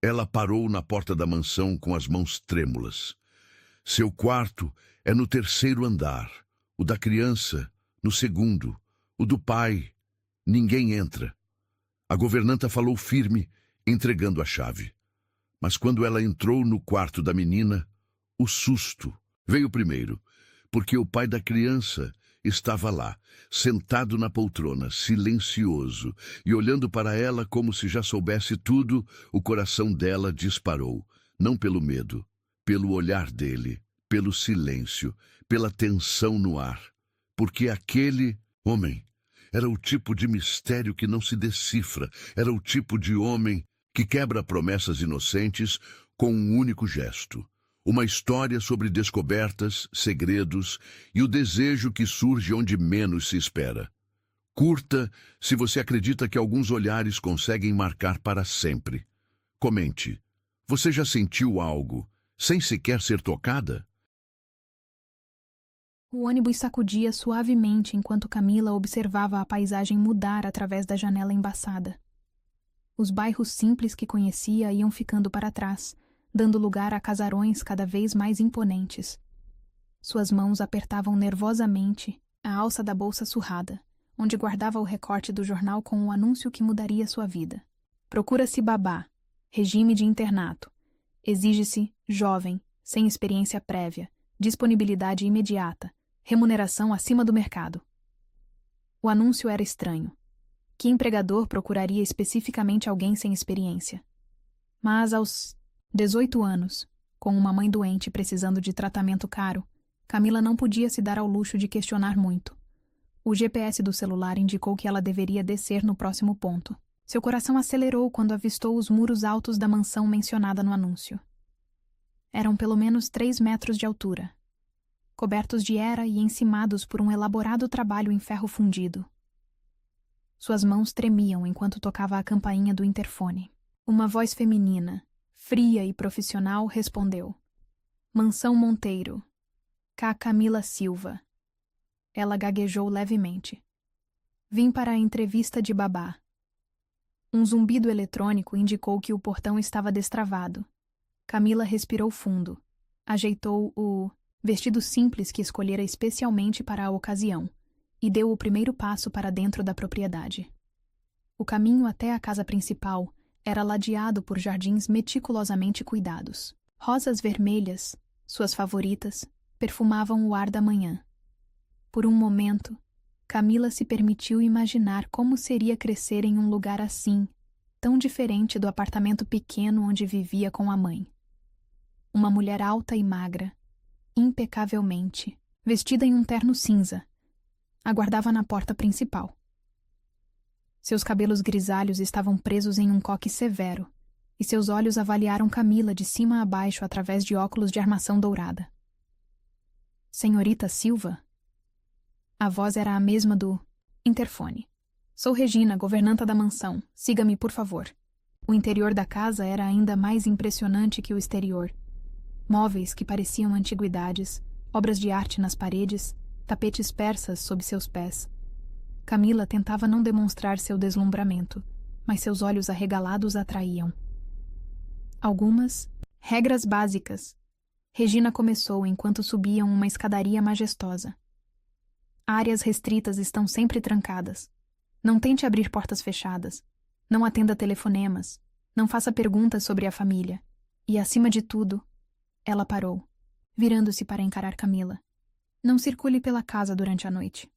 Ela parou na porta da mansão com as mãos trêmulas. Seu quarto é no 3º andar, o da criança no 2º, o do pai. Ninguém entra. A governanta falou firme, entregando a chave. Mas quando ela entrou no quarto da menina, o susto veio primeiro, porque o pai da criança estava lá, sentado na poltrona, silencioso, e olhando para ela como se já soubesse tudo. O coração dela disparou, não pelo medo, pelo olhar dele, pelo silêncio, pela tensão no ar, porque aquele homem era o tipo de mistério que não se decifra, era o tipo de homem que quebra promessas inocentes com um único gesto. Uma história sobre descobertas, segredos e o desejo que surge onde menos se espera. Curta se você acredita que alguns olhares conseguem marcar para sempre. Comente. Você já sentiu algo sem sequer ser tocada? O ônibus sacudia suavemente enquanto Camila observava a paisagem mudar através da janela embaçada. Os bairros simples que conhecia iam ficando para trás, dando lugar a casarões cada vez mais imponentes. Suas mãos apertavam nervosamente a alça da bolsa surrada, onde guardava o recorte do jornal com o anúncio que mudaria sua vida. Procura-se babá, regime de internato. Exige-se jovem, sem experiência prévia, disponibilidade imediata, remuneração acima do mercado. O anúncio era estranho. Que empregador procuraria especificamente alguém sem experiência? Mas aos 18 anos, com uma mãe doente precisando de tratamento caro, Camila não podia se dar ao luxo de questionar muito. O GPS do celular indicou que ela deveria descer no próximo ponto. Seu coração acelerou quando avistou os muros altos da mansão mencionada no anúncio. Eram pelo menos 3 metros de altura, cobertos de era e encimados por um elaborado trabalho em ferro fundido. Suas mãos tremiam enquanto tocava a campainha do interfone. Uma voz feminina, fria e profissional, respondeu. Mansão Monteiro. Cá Camila Silva. Ela gaguejou levemente. Vim para a entrevista de babá. Um zumbido eletrônico indicou que o portão estava destravado. Camila respirou fundo. Ajeitou o vestido simples que escolhera especialmente para a ocasião e deu o primeiro passo para dentro da propriedade. O caminho até a casa principal era ladeado por jardins meticulosamente cuidados. Rosas vermelhas, suas favoritas, perfumavam o ar da manhã. Por um momento, Camila se permitiu imaginar como seria crescer em um lugar assim, tão diferente do apartamento pequeno onde vivia com a mãe. Uma mulher alta e magra, impecavelmente, vestida em um terno cinza, aguardava na porta principal. Seus cabelos grisalhos estavam presos em um coque severo, e seus olhos avaliaram Camila de cima a baixo através de óculos de armação dourada. Senhorita Silva? A voz era a mesma do interfone. Sou Regina, governanta da mansão. Siga-me, por favor. O interior da casa era ainda mais impressionante que o exterior. Móveis que pareciam antiguidades, obras de arte nas paredes, tapetes persas sob seus pés. Camila tentava não demonstrar seu deslumbramento, mas seus olhos arregalados atraíam. Algumas regras básicas. Regina começou enquanto subiam uma escadaria majestosa. Áreas restritas estão sempre trancadas. Não tente abrir portas fechadas. Não atenda telefonemas. Não faça perguntas sobre a família. E, acima de tudo, ela parou, virando-se para encarar Camila. Não circule pela casa durante a noite.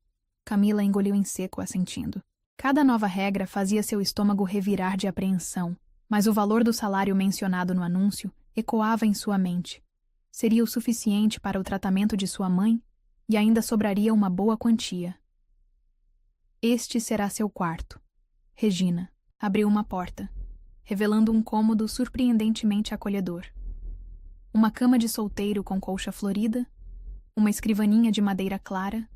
Camila engoliu em seco, assentindo. Cada nova regra fazia seu estômago revirar de apreensão, mas o valor do salário mencionado no anúncio ecoava em sua mente. Seria o suficiente para o tratamento de sua mãe e ainda sobraria uma boa quantia. Este será seu quarto. Regina abriu uma porta, revelando um cômodo surpreendentemente acolhedor. Uma cama de solteiro com colcha florida, uma escrivaninha de madeira clara,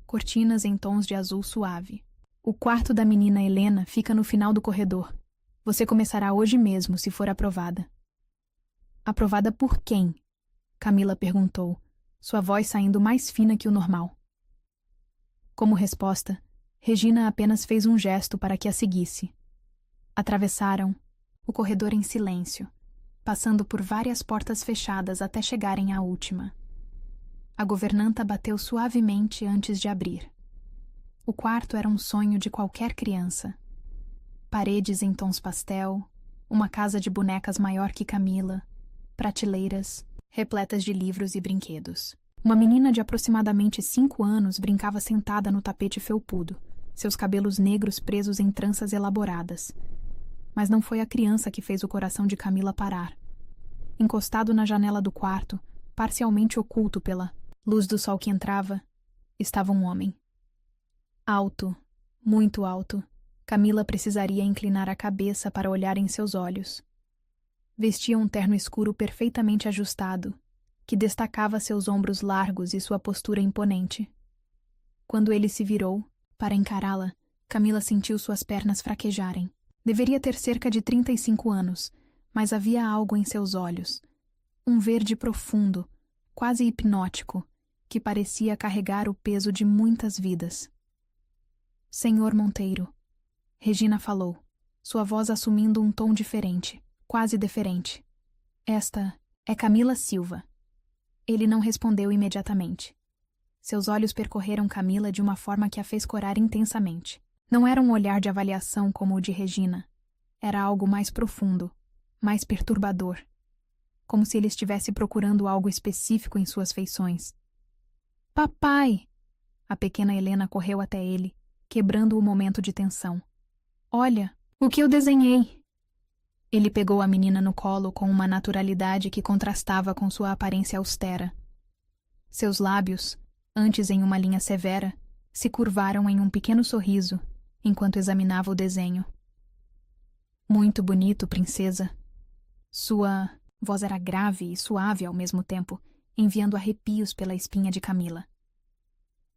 cortinas em tons de azul suave. O quarto da menina Helena fica no final do corredor. Você começará hoje mesmo, se for aprovada. Aprovada por quem? Camila perguntou, sua voz saindo mais fina que o normal. Como resposta, Regina apenas fez um gesto para que a seguisse. Atravessaram o corredor em silêncio, passando por várias portas fechadas até chegarem à última. A governanta bateu suavemente antes de abrir. O quarto era um sonho de qualquer criança. Paredes em tons pastel, uma casa de bonecas maior que Camila, prateleiras repletas de livros e brinquedos. Uma menina de aproximadamente 5 anos brincava sentada no tapete felpudo, seus cabelos negros presos em tranças elaboradas. Mas não foi a criança que fez o coração de Camila parar. Encostado na janela do quarto, parcialmente oculto pela luz do sol que entrava, estava um homem. Alto, muito alto, Camila precisaria inclinar a cabeça para olhar em seus olhos. Vestia um terno escuro perfeitamente ajustado, que destacava seus ombros largos e sua postura imponente. Quando ele se virou, para encará-la, Camila sentiu suas pernas fraquejarem. Deveria ter cerca de 35 anos, mas havia algo em seus olhos. Um verde profundo, quase hipnótico, que parecia carregar o peso de muitas vidas. Senhor Monteiro, Regina falou, sua voz assumindo um tom diferente, quase deferente. Esta é Camila Silva. Ele não respondeu imediatamente. Seus olhos percorreram Camila de uma forma que a fez corar intensamente. Não era um olhar de avaliação como o de Regina. Era algo mais profundo, mais perturbador. Como se ele estivesse procurando algo específico em suas feições. Papai! A pequena Helena correu até ele, quebrando o momento de tensão. Olha, o que eu desenhei! Ele pegou a menina no colo com uma naturalidade que contrastava com sua aparência austera. Seus lábios, antes em uma linha severa, se curvaram em um pequeno sorriso, enquanto examinava o desenho. Muito bonito, princesa. Sua voz era grave e suave ao mesmo tempo, enviando arrepios pela espinha de Camila.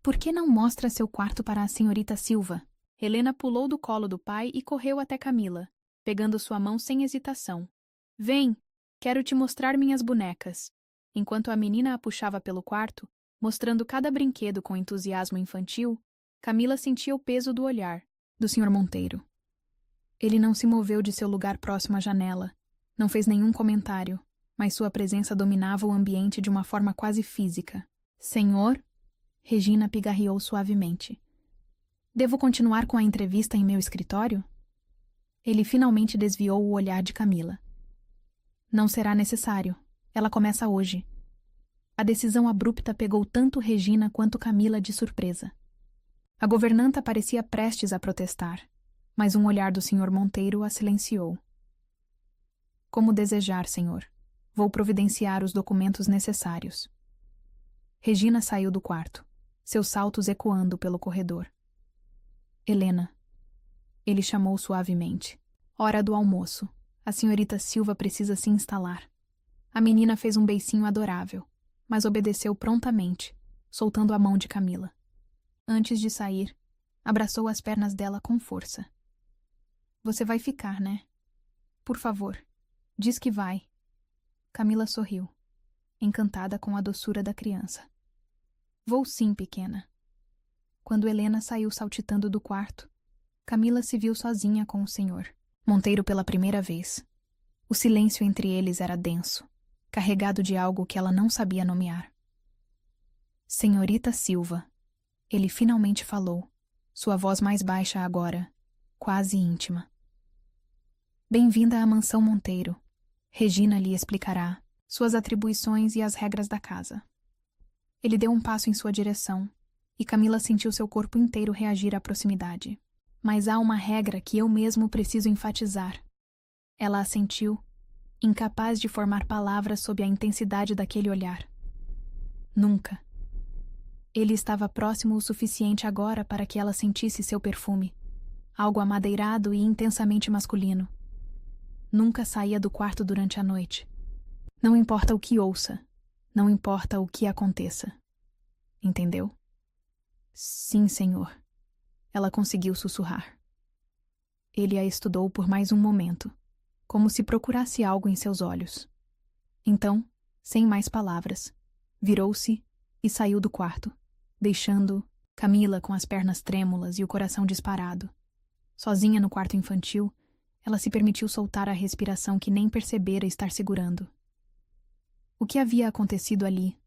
Por que não mostra seu quarto para a senhorita Silva? Helena pulou do colo do pai e correu até Camila, pegando sua mão sem hesitação. Vem, quero te mostrar minhas bonecas. Enquanto a menina a puxava pelo quarto, mostrando cada brinquedo com entusiasmo infantil, Camila sentia o peso do olhar do Sr. Monteiro. Ele não se moveu de seu lugar próximo à janela, não fez nenhum comentário, mas sua presença dominava o ambiente de uma forma quase física. Senhor? Regina pigarreou suavemente. Devo continuar com a entrevista em meu escritório? Ele finalmente desviou o olhar de Camila. Não será necessário. Ela começa hoje. A decisão abrupta pegou tanto Regina quanto Camila de surpresa. A governanta parecia prestes a protestar, mas um olhar do Sr. Monteiro a silenciou. Como desejar, senhor. Vou providenciar os documentos necessários. Regina saiu do quarto, seus saltos ecoando pelo corredor. Helena. Ele chamou suavemente. Hora do almoço. A senhorita Silva precisa se instalar. A menina fez um beicinho adorável, mas obedeceu prontamente, soltando a mão de Camila. Antes de sair, abraçou as pernas dela com força. Você vai ficar, né? Por favor, diz que vai. Camila sorriu, encantada com a doçura da criança. Vou sim, pequena. Quando Helena saiu saltitando do quarto, Camila se viu sozinha com o senhor Monteiro pela primeira vez. O silêncio entre eles era denso, carregado de algo que ela não sabia nomear. Senhorita Silva, ele finalmente falou, sua voz mais baixa agora, quase íntima. Bem-vinda à mansão Monteiro. Regina lhe explicará suas atribuições e as regras da casa. Ele deu um passo em sua direção, e Camila sentiu seu corpo inteiro reagir à proximidade. Mas há uma regra que eu mesmo preciso enfatizar. Ela assentiu, incapaz de formar palavras sob a intensidade daquele olhar. Nunca. Ele estava próximo o suficiente agora para que ela sentisse seu perfume, algo amadeirado e intensamente masculino. Nunca saía do quarto durante a noite. Não importa o que ouça, não importa o que aconteça. Entendeu? Sim, senhor. Ela conseguiu sussurrar. Ele a estudou por mais um momento, como se procurasse algo em seus olhos. Então, sem mais palavras, virou-se e saiu do quarto, deixando Camila com as pernas trêmulas e o coração disparado. Sozinha no quarto infantil, ela se permitiu soltar a respiração que nem percebera estar segurando. O que havia acontecido ali?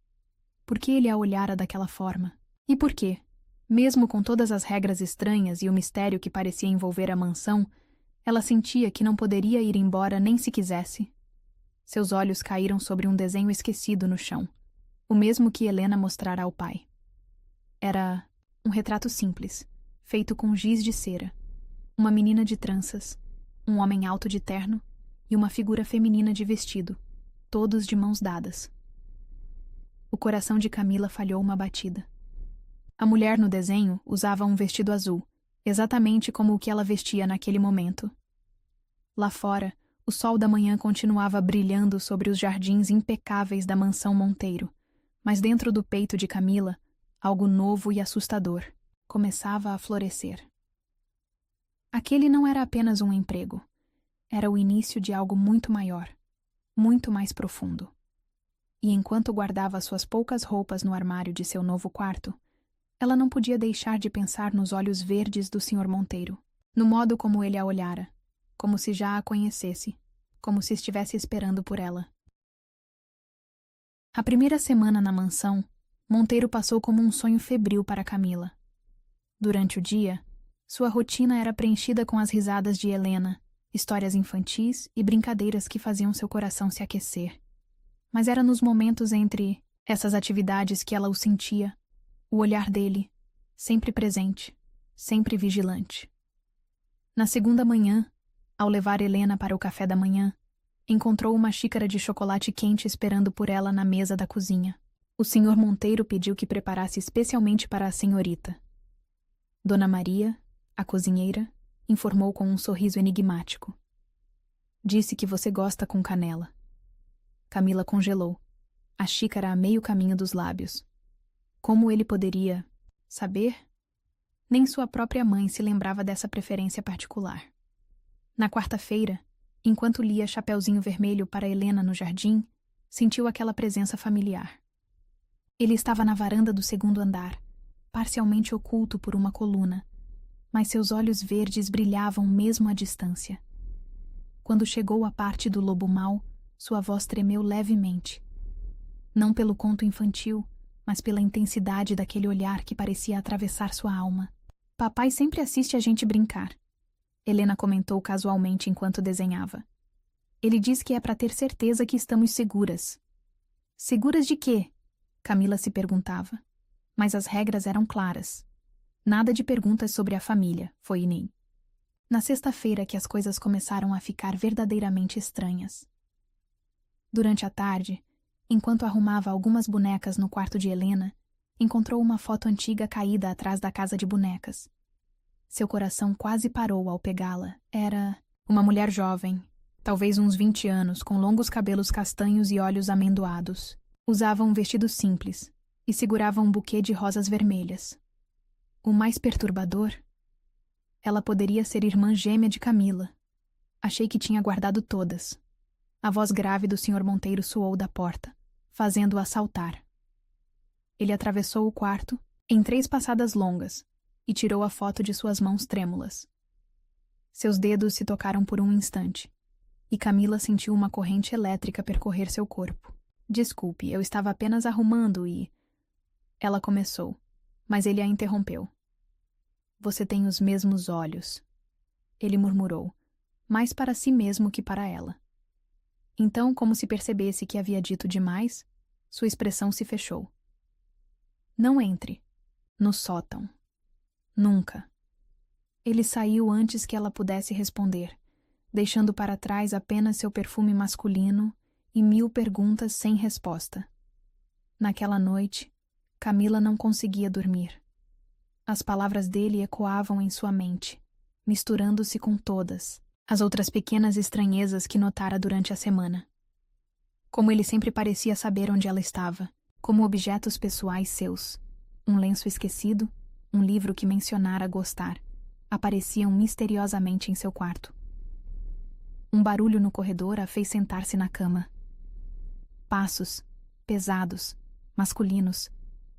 Por que ele a olhara daquela forma? E por quê? Mesmo com todas as regras estranhas e o mistério que parecia envolver a mansão, ela sentia que não poderia ir embora nem se quisesse. Seus olhos caíram sobre um desenho esquecido no chão, o mesmo que Helena mostrara ao pai. Era um retrato simples, feito com giz de cera, uma menina de tranças, um homem alto de terno e uma figura feminina de vestido, todos de mãos dadas. O coração de Camila falhou uma batida. A mulher no desenho usava um vestido azul, exatamente como o que ela vestia naquele momento. Lá fora, o sol da manhã continuava brilhando sobre os jardins impecáveis da mansão Monteiro, mas dentro do peito de Camila, algo novo e assustador começava a florescer. Aquele não era apenas um emprego. Era o início de algo muito maior, muito mais profundo. E enquanto guardava suas poucas roupas no armário de seu novo quarto, ela não podia deixar de pensar nos olhos verdes do Sr. Monteiro, no modo como ele a olhara, como se já a conhecesse, como se estivesse esperando por ela. A primeira semana na mansão, Monteiro passou como um sonho febril para Camila. Durante o dia, sua rotina era preenchida com as risadas de Helena, histórias infantis e brincadeiras que faziam seu coração se aquecer. Mas era nos momentos entre essas atividades que ela o sentia, o olhar dele, sempre presente, sempre vigilante. Na segunda manhã, ao levar Helena para o café da manhã, encontrou uma xícara de chocolate quente esperando por ela na mesa da cozinha. O Sr. Monteiro pediu que preparasse especialmente para a senhorita. Dona Maria, a cozinheira, informou com um sorriso enigmático. Disse que você gosta com canela. Camila congelou, a xícara a meio caminho dos lábios. Como ele poderia saber? Nem sua própria mãe se lembrava dessa preferência particular. Na quarta-feira, enquanto lia Chapeuzinho Vermelho para Helena no jardim, sentiu aquela presença familiar. Ele estava na varanda do segundo andar, parcialmente oculto por uma coluna, mas seus olhos verdes brilhavam mesmo à distância. Quando chegou à parte do lobo mau, sua voz tremeu levemente. Não pelo conto infantil, mas pela intensidade daquele olhar que parecia atravessar sua alma. Papai sempre assiste a gente brincar, Helena comentou casualmente enquanto desenhava. Ele diz que é para ter certeza que estamos seguras. Seguras de quê? Camila se perguntava. Mas as regras eram claras. Nada de perguntas sobre a família, foi Inês. Na sexta-feira que as coisas começaram a ficar verdadeiramente estranhas. Durante a tarde, enquanto arrumava algumas bonecas no quarto de Helena, encontrou uma foto antiga caída atrás da casa de bonecas. Seu coração quase parou ao pegá-la. Era uma mulher jovem, talvez uns 20 anos, com longos cabelos castanhos e olhos amendoados. Usava um vestido simples e segurava um buquê de rosas vermelhas. O mais perturbador? Ela poderia ser irmã gêmea de Camila. Achei que tinha guardado todas. A voz grave do Sr. Monteiro soou da porta, fazendo-a saltar. Ele atravessou o quarto, em 3 passadas longas, e tirou a foto de suas mãos trêmulas. Seus dedos se tocaram por um instante, e Camila sentiu uma corrente elétrica percorrer seu corpo. Desculpe, eu estava apenas arrumando e... Ela começou, mas ele a interrompeu. Você tem os mesmos olhos. Ele murmurou, mais para si mesmo que para ela. Então, como se percebesse que havia dito demais, sua expressão se fechou. Não entre. No sótão. Nunca. Ele saiu antes que ela pudesse responder, deixando para trás apenas seu perfume masculino e 1000 perguntas sem resposta. Naquela noite, Camila não conseguia dormir. As palavras dele ecoavam em sua mente, misturando-se com todas as outras pequenas estranhezas que notara durante a semana. Como ele sempre parecia saber onde ela estava, como objetos pessoais seus, um lenço esquecido, um livro que mencionara gostar, apareciam misteriosamente em seu quarto. Um barulho no corredor a fez sentar-se na cama. Passos, pesados, masculinos,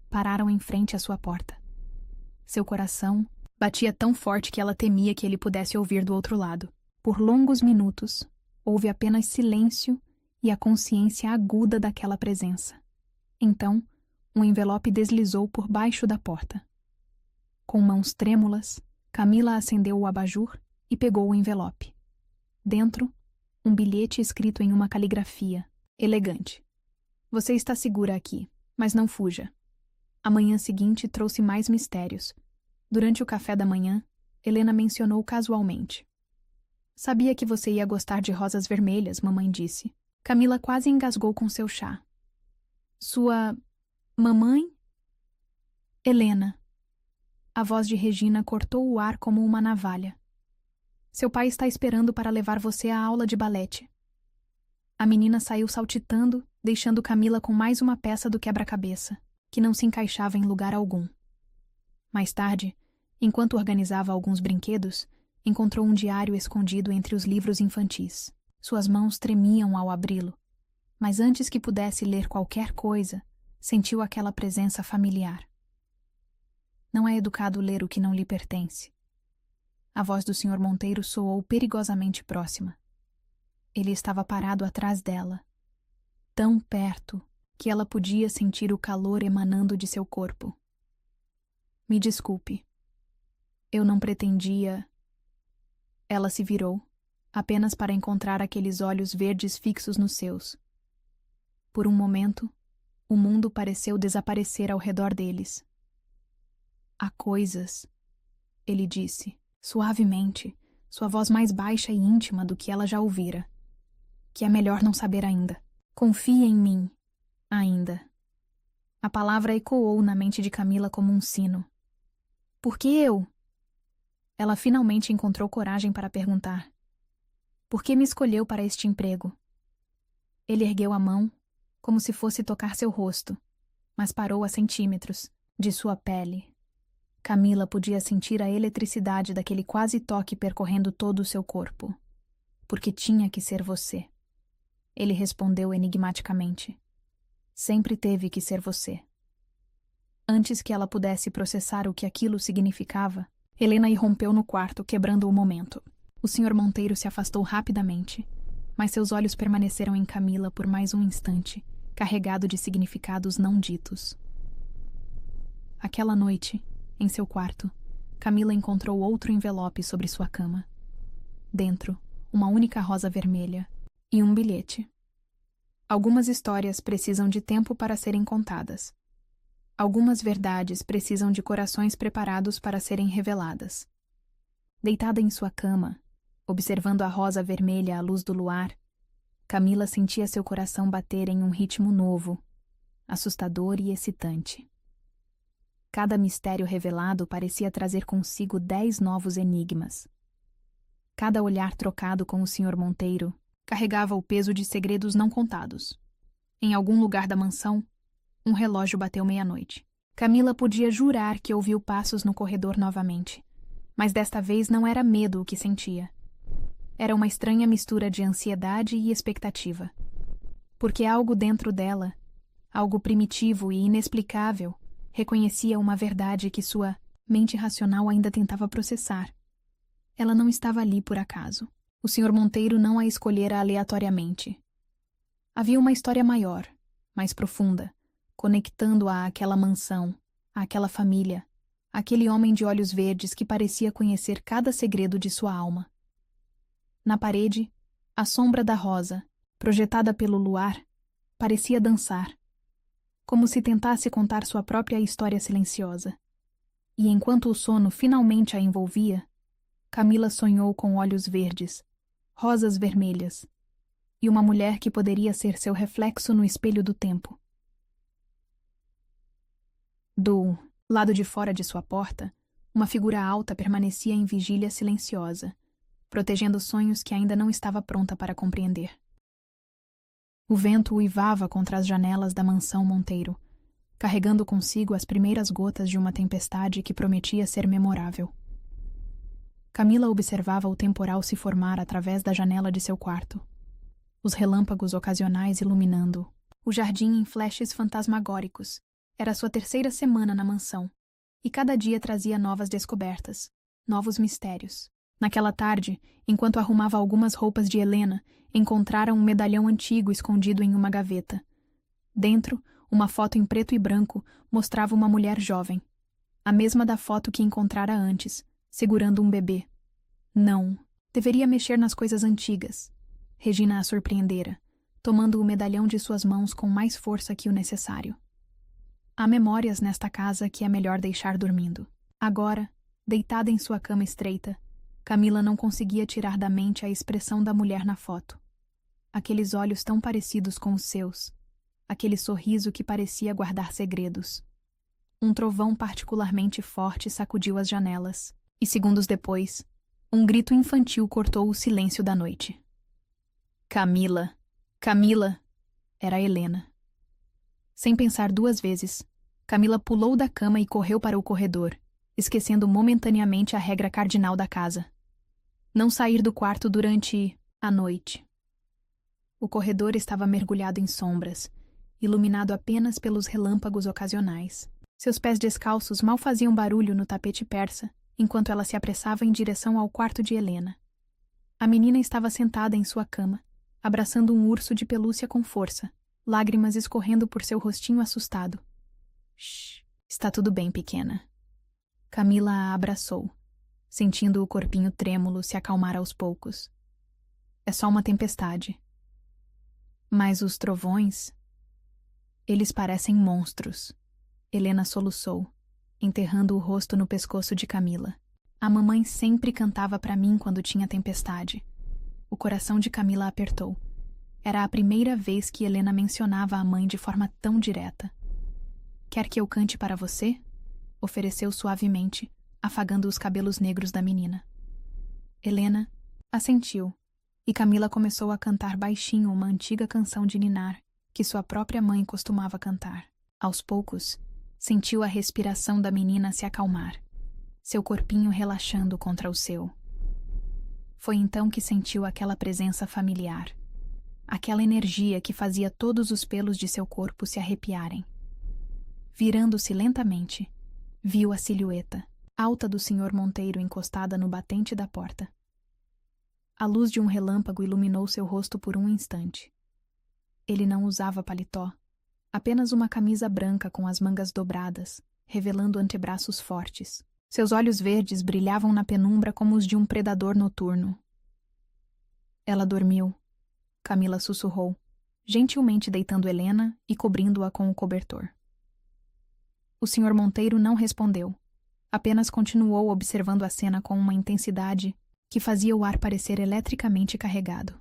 pararam em frente à sua porta. Seu coração batia tão forte que ela temia que ele pudesse ouvir do outro lado. Por longos minutos, houve apenas silêncio e a consciência aguda daquela presença. Então, um envelope deslizou por baixo da porta. Com mãos trêmulas, Camila acendeu o abajur e pegou o envelope. Dentro, um bilhete escrito em uma caligrafia, elegante. Você está segura aqui, mas não fuja. A manhã seguinte trouxe mais mistérios. Durante o café da manhã, Helena mencionou casualmente. Sabia que você ia gostar de rosas vermelhas, mamãe disse. Camila quase engasgou com seu chá. Sua mamãe? Helena. A voz de Regina cortou o ar como uma navalha. Seu pai está esperando para levar você à aula de balete. A menina saiu saltitando, deixando Camila com mais uma peça do quebra-cabeça, que não se encaixava em lugar algum. Mais tarde, enquanto organizava alguns brinquedos, encontrou um diário escondido entre os livros infantis. Suas mãos tremiam ao abri-lo, mas antes que pudesse ler qualquer coisa, sentiu aquela presença familiar. Não é educado ler o que não lhe pertence. A voz do Sr. Monteiro soou perigosamente próxima. Ele estava parado atrás dela, tão perto que ela podia sentir o calor emanando de seu corpo. Me desculpe. Eu não pretendia... Ela se virou, apenas para encontrar aqueles olhos verdes fixos nos seus. Por um momento, o mundo pareceu desaparecer ao redor deles. Há coisas, ele disse, suavemente, sua voz mais baixa e íntima do que ela já ouvira, que é melhor não saber ainda. Confie em mim, ainda. A palavra ecoou na mente de Camila como um sino. Por que eu? Ela finalmente encontrou coragem para perguntar. Por que me escolheu para este emprego? Ele ergueu a mão, como se fosse tocar seu rosto, mas parou a centímetros de sua pele. Camila podia sentir a eletricidade daquele quase toque percorrendo todo o seu corpo. Porque tinha que ser você. Ele respondeu enigmaticamente. Sempre teve que ser você. Antes que ela pudesse processar o que aquilo significava, Helena irrompeu no quarto, quebrando o momento. O Sr. Monteiro se afastou rapidamente, mas seus olhos permaneceram em Camila por mais um instante, carregado de significados não ditos. Aquela noite, em seu quarto, Camila encontrou outro envelope sobre sua cama. Dentro, uma única rosa vermelha e um bilhete. Algumas histórias precisam de tempo para serem contadas. Algumas verdades precisam de corações preparados para serem reveladas. Deitada em sua cama, observando a rosa vermelha à luz do luar, Camila sentia seu coração bater em um ritmo novo, assustador e excitante. Cada mistério revelado parecia trazer consigo 10 novos enigmas. Cada olhar trocado com o Sr. Monteiro carregava o peso de segredos não contados. Em algum lugar da mansão, um relógio bateu meia-noite. Camila podia jurar que ouviu passos no corredor novamente, mas desta vez não era medo o que sentia. Era uma estranha mistura de ansiedade e expectativa. Porque algo dentro dela, algo primitivo e inexplicável, reconhecia uma verdade que sua mente racional ainda tentava processar. Ela não estava ali por acaso. O Sr. Monteiro não a escolhera aleatoriamente. Havia uma história maior, mais profunda, conectando-a àquela mansão, àquela família, àquele homem de olhos verdes que parecia conhecer cada segredo de sua alma. Na parede, a sombra da rosa, projetada pelo luar, parecia dançar, como se tentasse contar sua própria história silenciosa. E enquanto o sono finalmente a envolvia, Camila sonhou com olhos verdes, rosas vermelhas, e uma mulher que poderia ser seu reflexo no espelho do tempo. Do lado de fora de sua porta, uma figura alta permanecia em vigília silenciosa, protegendo sonhos que ainda não estava pronta para compreender. O vento uivava contra as janelas da mansão Monteiro, carregando consigo as primeiras gotas de uma tempestade que prometia ser memorável. Camila observava o temporal se formar através da janela de seu quarto, os relâmpagos ocasionais iluminando-o, o jardim em flashes fantasmagóricos. Era sua terceira semana na mansão, e cada dia trazia novas descobertas, novos mistérios. Naquela tarde, enquanto arrumava algumas roupas de Helena, encontraram um medalhão antigo escondido em uma gaveta. Dentro, uma foto em preto e branco mostrava uma mulher jovem, a mesma da foto que encontrara antes, segurando um bebê. Não, deveria mexer nas coisas antigas. Regina a surpreendera, tomando o medalhão de suas mãos com mais força que o necessário. Há memórias nesta casa que é melhor deixar dormindo. Agora, deitada em sua cama estreita, Camila não conseguia tirar da mente a expressão da mulher na foto. Aqueles olhos tão parecidos com os seus, aquele sorriso que parecia guardar segredos. Um trovão particularmente forte sacudiu as janelas, e segundos depois, um grito infantil cortou o silêncio da noite. Camila! Camila! Era Helena. Sem pensar duas vezes, Camila pulou da cama e correu para o corredor, esquecendo momentaneamente a regra cardinal da casa: não sair do quarto durante a noite. O corredor estava mergulhado em sombras, iluminado apenas pelos relâmpagos ocasionais. Seus pés descalços mal faziam barulho no tapete persa, enquanto ela se apressava em direção ao quarto de Helena. A menina estava sentada em sua cama, abraçando um urso de pelúcia com força, lágrimas escorrendo por seu rostinho assustado. Shh, está tudo bem, pequena. Camila a abraçou, sentindo o corpinho trêmulo se acalmar aos poucos. É só uma tempestade. Mas os trovões... Eles parecem monstros. Helena soluçou, enterrando o rosto no pescoço de Camila. A mamãe sempre cantava para mim quando tinha tempestade. O coração de Camila apertou. Era a primeira vez que Helena mencionava a mãe de forma tão direta. Quer que eu cante para você? Ofereceu suavemente, afagando os cabelos negros da menina. Helena assentiu, e Camila começou a cantar baixinho uma antiga canção de ninar que sua própria mãe costumava cantar. Aos poucos, sentiu a respiração da menina se acalmar, seu corpinho relaxando contra o seu. Foi então que sentiu aquela presença familiar, aquela energia que fazia todos os pelos de seu corpo se arrepiarem. Virando-se lentamente, viu a silhueta, alta do Sr. Monteiro encostada no batente da porta. A luz de um relâmpago iluminou seu rosto por um instante. Ele não usava paletó, apenas uma camisa branca com as mangas dobradas, revelando antebraços fortes. Seus olhos verdes brilhavam na penumbra como os de um predador noturno. Ela dormiu, Camila sussurrou, gentilmente deitando Helena e cobrindo-a com o cobertor. O Sr. Monteiro não respondeu, apenas continuou observando a cena com uma intensidade que fazia o ar parecer eletricamente carregado.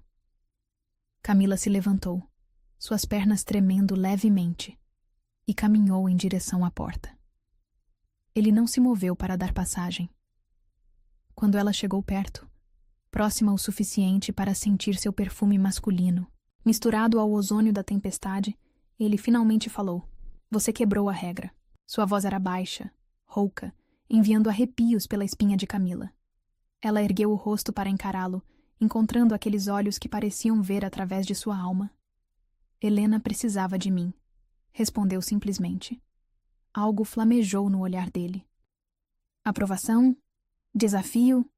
Camila se levantou, suas pernas tremendo levemente, e caminhou em direção à porta. Ele não se moveu para dar passagem. Quando ela chegou perto, próxima o suficiente para sentir seu perfume masculino, misturado ao ozônio da tempestade, ele finalmente falou: "Você quebrou a regra." Sua voz era baixa, rouca, enviando arrepios pela espinha de Camila. Ela ergueu o rosto para encará-lo, encontrando aqueles olhos que pareciam ver através de sua alma. Helena precisava de mim, respondeu simplesmente. Algo flamejou no olhar dele. Aprovação? Desafio?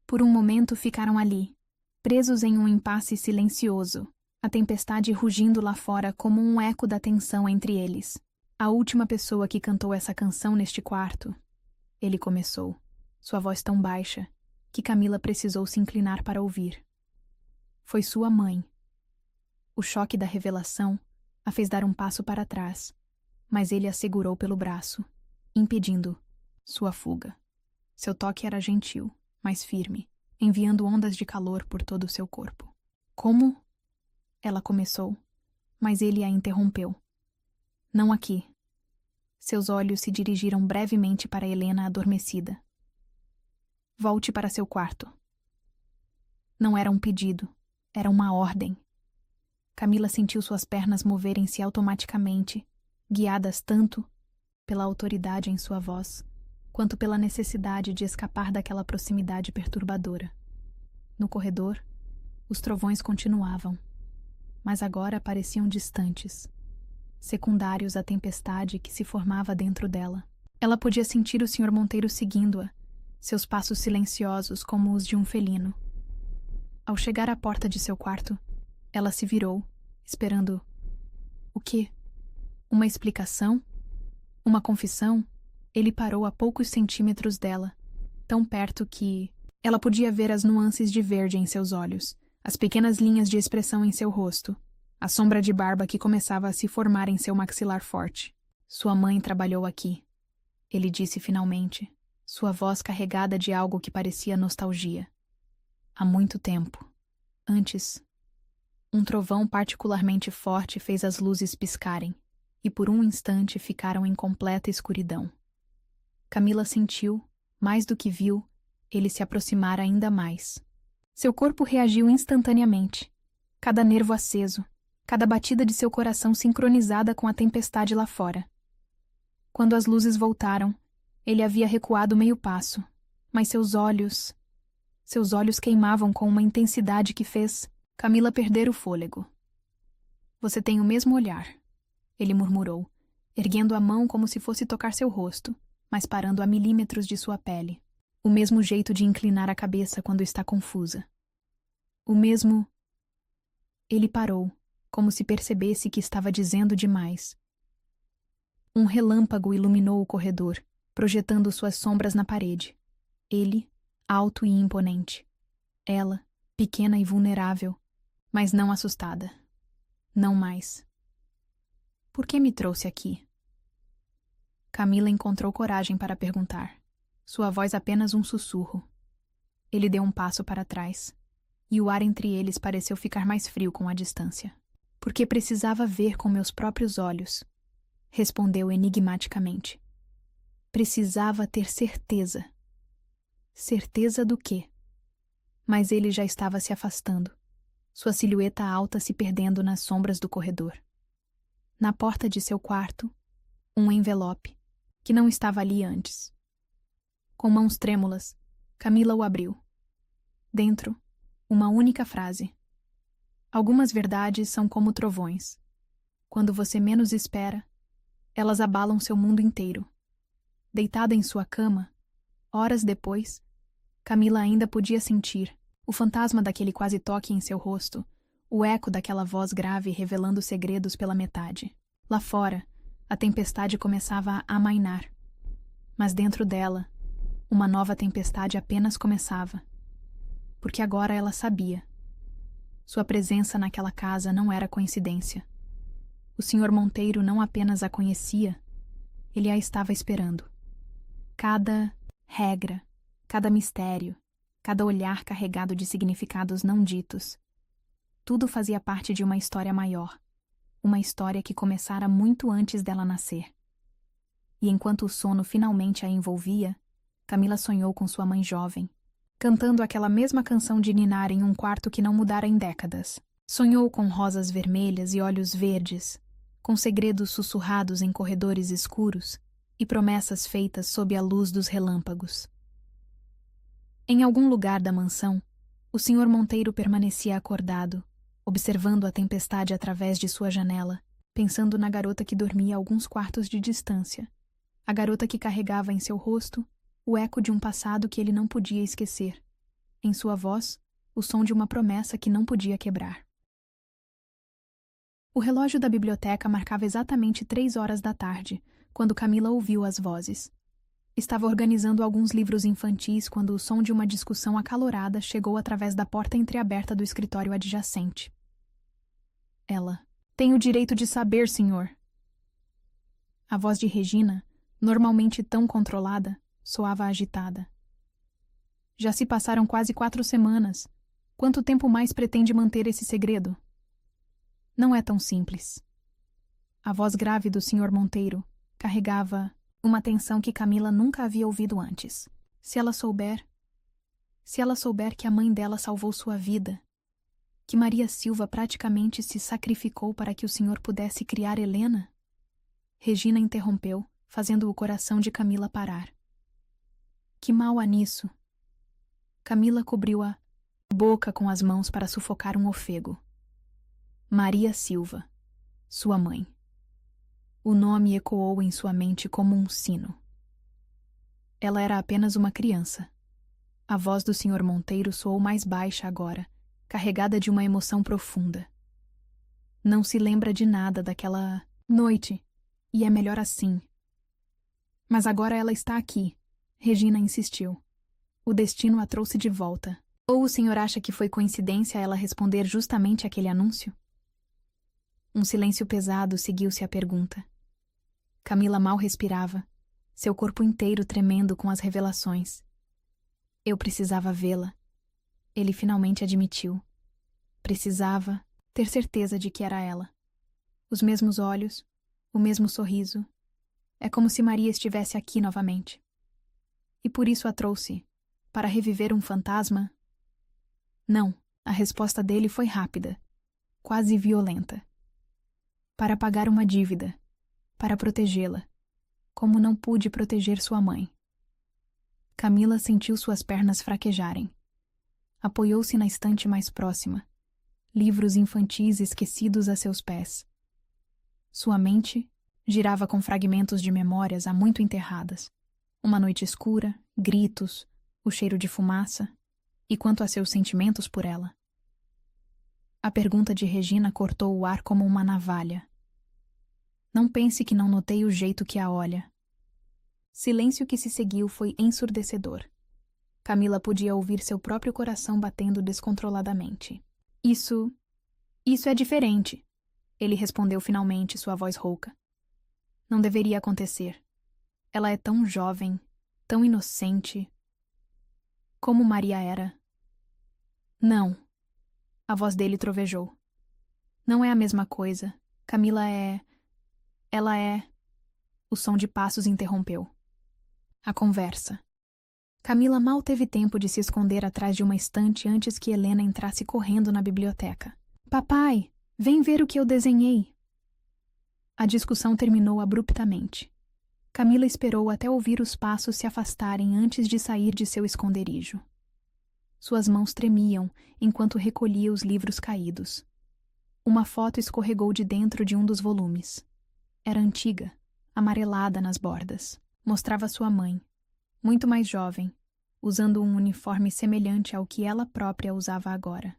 Por um momento ficaram ali, presos em um impasse silencioso, a tempestade rugindo lá fora como um eco da tensão entre eles. A última pessoa que cantou essa canção neste quarto, ele começou, sua voz tão baixa que Camila precisou se inclinar para ouvir. Foi sua mãe. O choque da revelação a fez dar um passo para trás, mas ele a segurou pelo braço, impedindo sua fuga. Seu toque era gentil, mas firme, enviando ondas de calor por todo o seu corpo. Como? Ela começou, mas ele a interrompeu. Não aqui. Seus olhos se dirigiram brevemente para Helena adormecida. Volte para seu quarto. Não era um pedido, era uma ordem. Camila sentiu suas pernas moverem-se automaticamente, guiadas tanto pela autoridade em sua voz, quanto pela necessidade de escapar daquela proximidade perturbadora. No corredor, os trovões continuavam, mas agora pareciam distantes, secundários à tempestade que se formava dentro dela. Ela podia sentir o Sr. Monteiro seguindo-a, seus passos silenciosos como os de um felino. Ao chegar à porta de seu quarto, ela se virou, esperando... O quê? Uma explicação? Uma confissão? Ele parou a poucos centímetros dela, tão perto que ela podia ver as nuances de verde em seus olhos, as pequenas linhas de expressão em seu rosto, a sombra de barba que começava a se formar em seu maxilar forte. Sua mãe trabalhou aqui, ele disse finalmente, sua voz carregada de algo que parecia nostalgia. Há muito tempo. Antes, um trovão particularmente forte fez as luzes piscarem, e por um instante ficaram em completa escuridão. Camila sentiu, mais do que viu, ele se aproximar ainda mais. Seu corpo reagiu instantaneamente, cada nervo aceso, cada batida de seu coração sincronizada com a tempestade lá fora. Quando as luzes voltaram, ele havia recuado meio passo, mas seus olhos queimavam com uma intensidade que fez Camila perder o fôlego. Você tem o mesmo olhar, ele murmurou, erguendo a mão como se fosse tocar seu rosto, mas parando a milímetros de sua pele. O mesmo jeito de inclinar a cabeça quando está confusa. O mesmo... Ele parou, como se percebesse que estava dizendo demais. Um relâmpago iluminou o corredor, projetando suas sombras na parede. Ele, alto e imponente. Ela, pequena e vulnerável, mas não assustada. Não mais. Por que me trouxe aqui? Camila encontrou coragem para perguntar. Sua voz apenas um sussurro. Ele deu um passo para trás, e o ar entre eles pareceu ficar mais frio com a distância. Porque precisava ver com meus próprios olhos, respondeu enigmaticamente. Precisava ter certeza. Certeza do quê? Mas ele já estava se afastando, sua silhueta alta se perdendo nas sombras do corredor. Na porta de seu quarto, um envelope, que não estava ali antes. Com mãos trêmulas, Camila o abriu. Dentro, uma única frase. Algumas verdades são como trovões. Quando você menos espera, elas abalam seu mundo inteiro. Deitada em sua cama, horas depois, Camila ainda podia sentir o fantasma daquele quase toque em seu rosto, o eco daquela voz grave revelando segredos pela metade. Lá fora, a tempestade começava a amainar. Mas dentro dela, uma nova tempestade apenas começava. Porque agora ela sabia. Sua presença naquela casa não era coincidência. O Sr. Monteiro não apenas a conhecia, ele a estava esperando. Cada regra, cada mistério, cada olhar carregado de significados não ditos. Tudo fazia parte de uma história maior, uma história que começara muito antes dela nascer. E enquanto o sono finalmente a envolvia, Camila sonhou com sua mãe jovem, cantando aquela mesma canção de ninar em um quarto que não mudara em décadas. Sonhou com rosas vermelhas e olhos verdes, com segredos sussurrados em corredores escuros e promessas feitas sob a luz dos relâmpagos. Em algum lugar da mansão, o Sr. Monteiro permanecia acordado, observando a tempestade através de sua janela, pensando na garota que dormia a alguns quartos de distância, a garota que carregava em seu rosto o eco de um passado que ele não podia esquecer, em sua voz, o som de uma promessa que não podia quebrar. O relógio da biblioteca marcava exatamente 3 horas da tarde, quando Camila ouviu as vozes. Estava organizando alguns livros infantis quando o som de uma discussão acalorada chegou através da porta entreaberta do escritório adjacente. Ela: "Tenho o direito de saber, senhor." A voz de Regina, normalmente tão controlada, soava agitada. "Já se passaram quase 4 semanas. Quanto tempo mais pretende manter esse segredo?" "Não é tão simples." A voz grave do Sr. Monteiro carregava uma tensão que Camila nunca havia ouvido antes. Se ela souber que a mãe dela salvou sua vida, que Maria Silva praticamente se sacrificou para que o senhor pudesse criar Helena? Regina interrompeu, fazendo o coração de Camila parar. Que mal há nisso? Camila cobriu a boca com as mãos para sufocar um ofego. Maria Silva, sua mãe. O nome ecoou em sua mente como um sino. Ela era apenas uma criança. A voz do Sr. Monteiro soou mais baixa agora, carregada de uma emoção profunda. Não se lembra de nada daquela noite, e é melhor assim. Mas agora ela está aqui, Regina insistiu. O destino a trouxe de volta. Ou o senhor acha que foi coincidência ela responder justamente aquele anúncio? Um silêncio pesado seguiu-se à pergunta. Camila mal respirava, seu corpo inteiro tremendo com as revelações. Eu precisava vê-la. Ele finalmente admitiu. Precisava ter certeza de que era ela. Os mesmos olhos, o mesmo sorriso. É como se Maria estivesse aqui novamente. E por isso a trouxe, para reviver um fantasma? Não, a resposta dele foi rápida, quase violenta. Para pagar uma dívida, para protegê-la, como não pude proteger sua mãe. Camila sentiu suas pernas fraquejarem. Apoiou-se na estante mais próxima, livros infantis esquecidos a seus pés. Sua mente girava com fragmentos de memórias há muito enterradas. Uma noite escura, gritos, o cheiro de fumaça, e quanto a seus sentimentos por ela. A pergunta de Regina cortou o ar como uma navalha. Não pense que não notei o jeito que a olha. Silêncio que se seguiu foi ensurdecedor. Camila podia ouvir seu próprio coração batendo descontroladamente. Isso é diferente, ele respondeu finalmente, sua voz rouca. Não deveria acontecer. Ela é tão jovem, tão inocente. Como Maria era. Não. A voz dele trovejou. Não é a mesma coisa. Camila é... Ela é... O som de passos interrompeu. A conversa. Camila mal teve tempo de se esconder atrás de uma estante antes que Helena entrasse correndo na biblioteca. Papai, vem ver o que eu desenhei. A discussão terminou abruptamente. Camila esperou até ouvir os passos se afastarem antes de sair de seu esconderijo. Suas mãos tremiam enquanto recolhia os livros caídos. Uma foto escorregou de dentro de um dos volumes. Era antiga, amarelada nas bordas. Mostrava sua mãe, muito mais jovem, usando um uniforme semelhante ao que ela própria usava agora.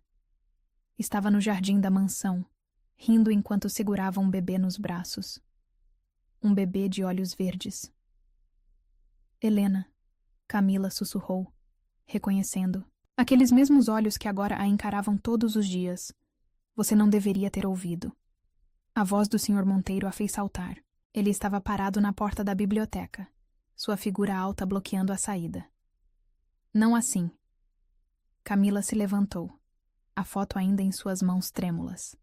Estava no jardim da mansão, rindo enquanto segurava um bebê nos braços. Um bebê de olhos verdes. Helena, Camila sussurrou, reconhecendo. Aqueles mesmos olhos que agora a encaravam todos os dias. Você não deveria ter ouvido. A voz do Sr. Monteiro a fez saltar. Ele estava parado na porta da biblioteca, sua figura alta bloqueando a saída. Não assim. Camila se levantou, a foto ainda em suas mãos trêmulas.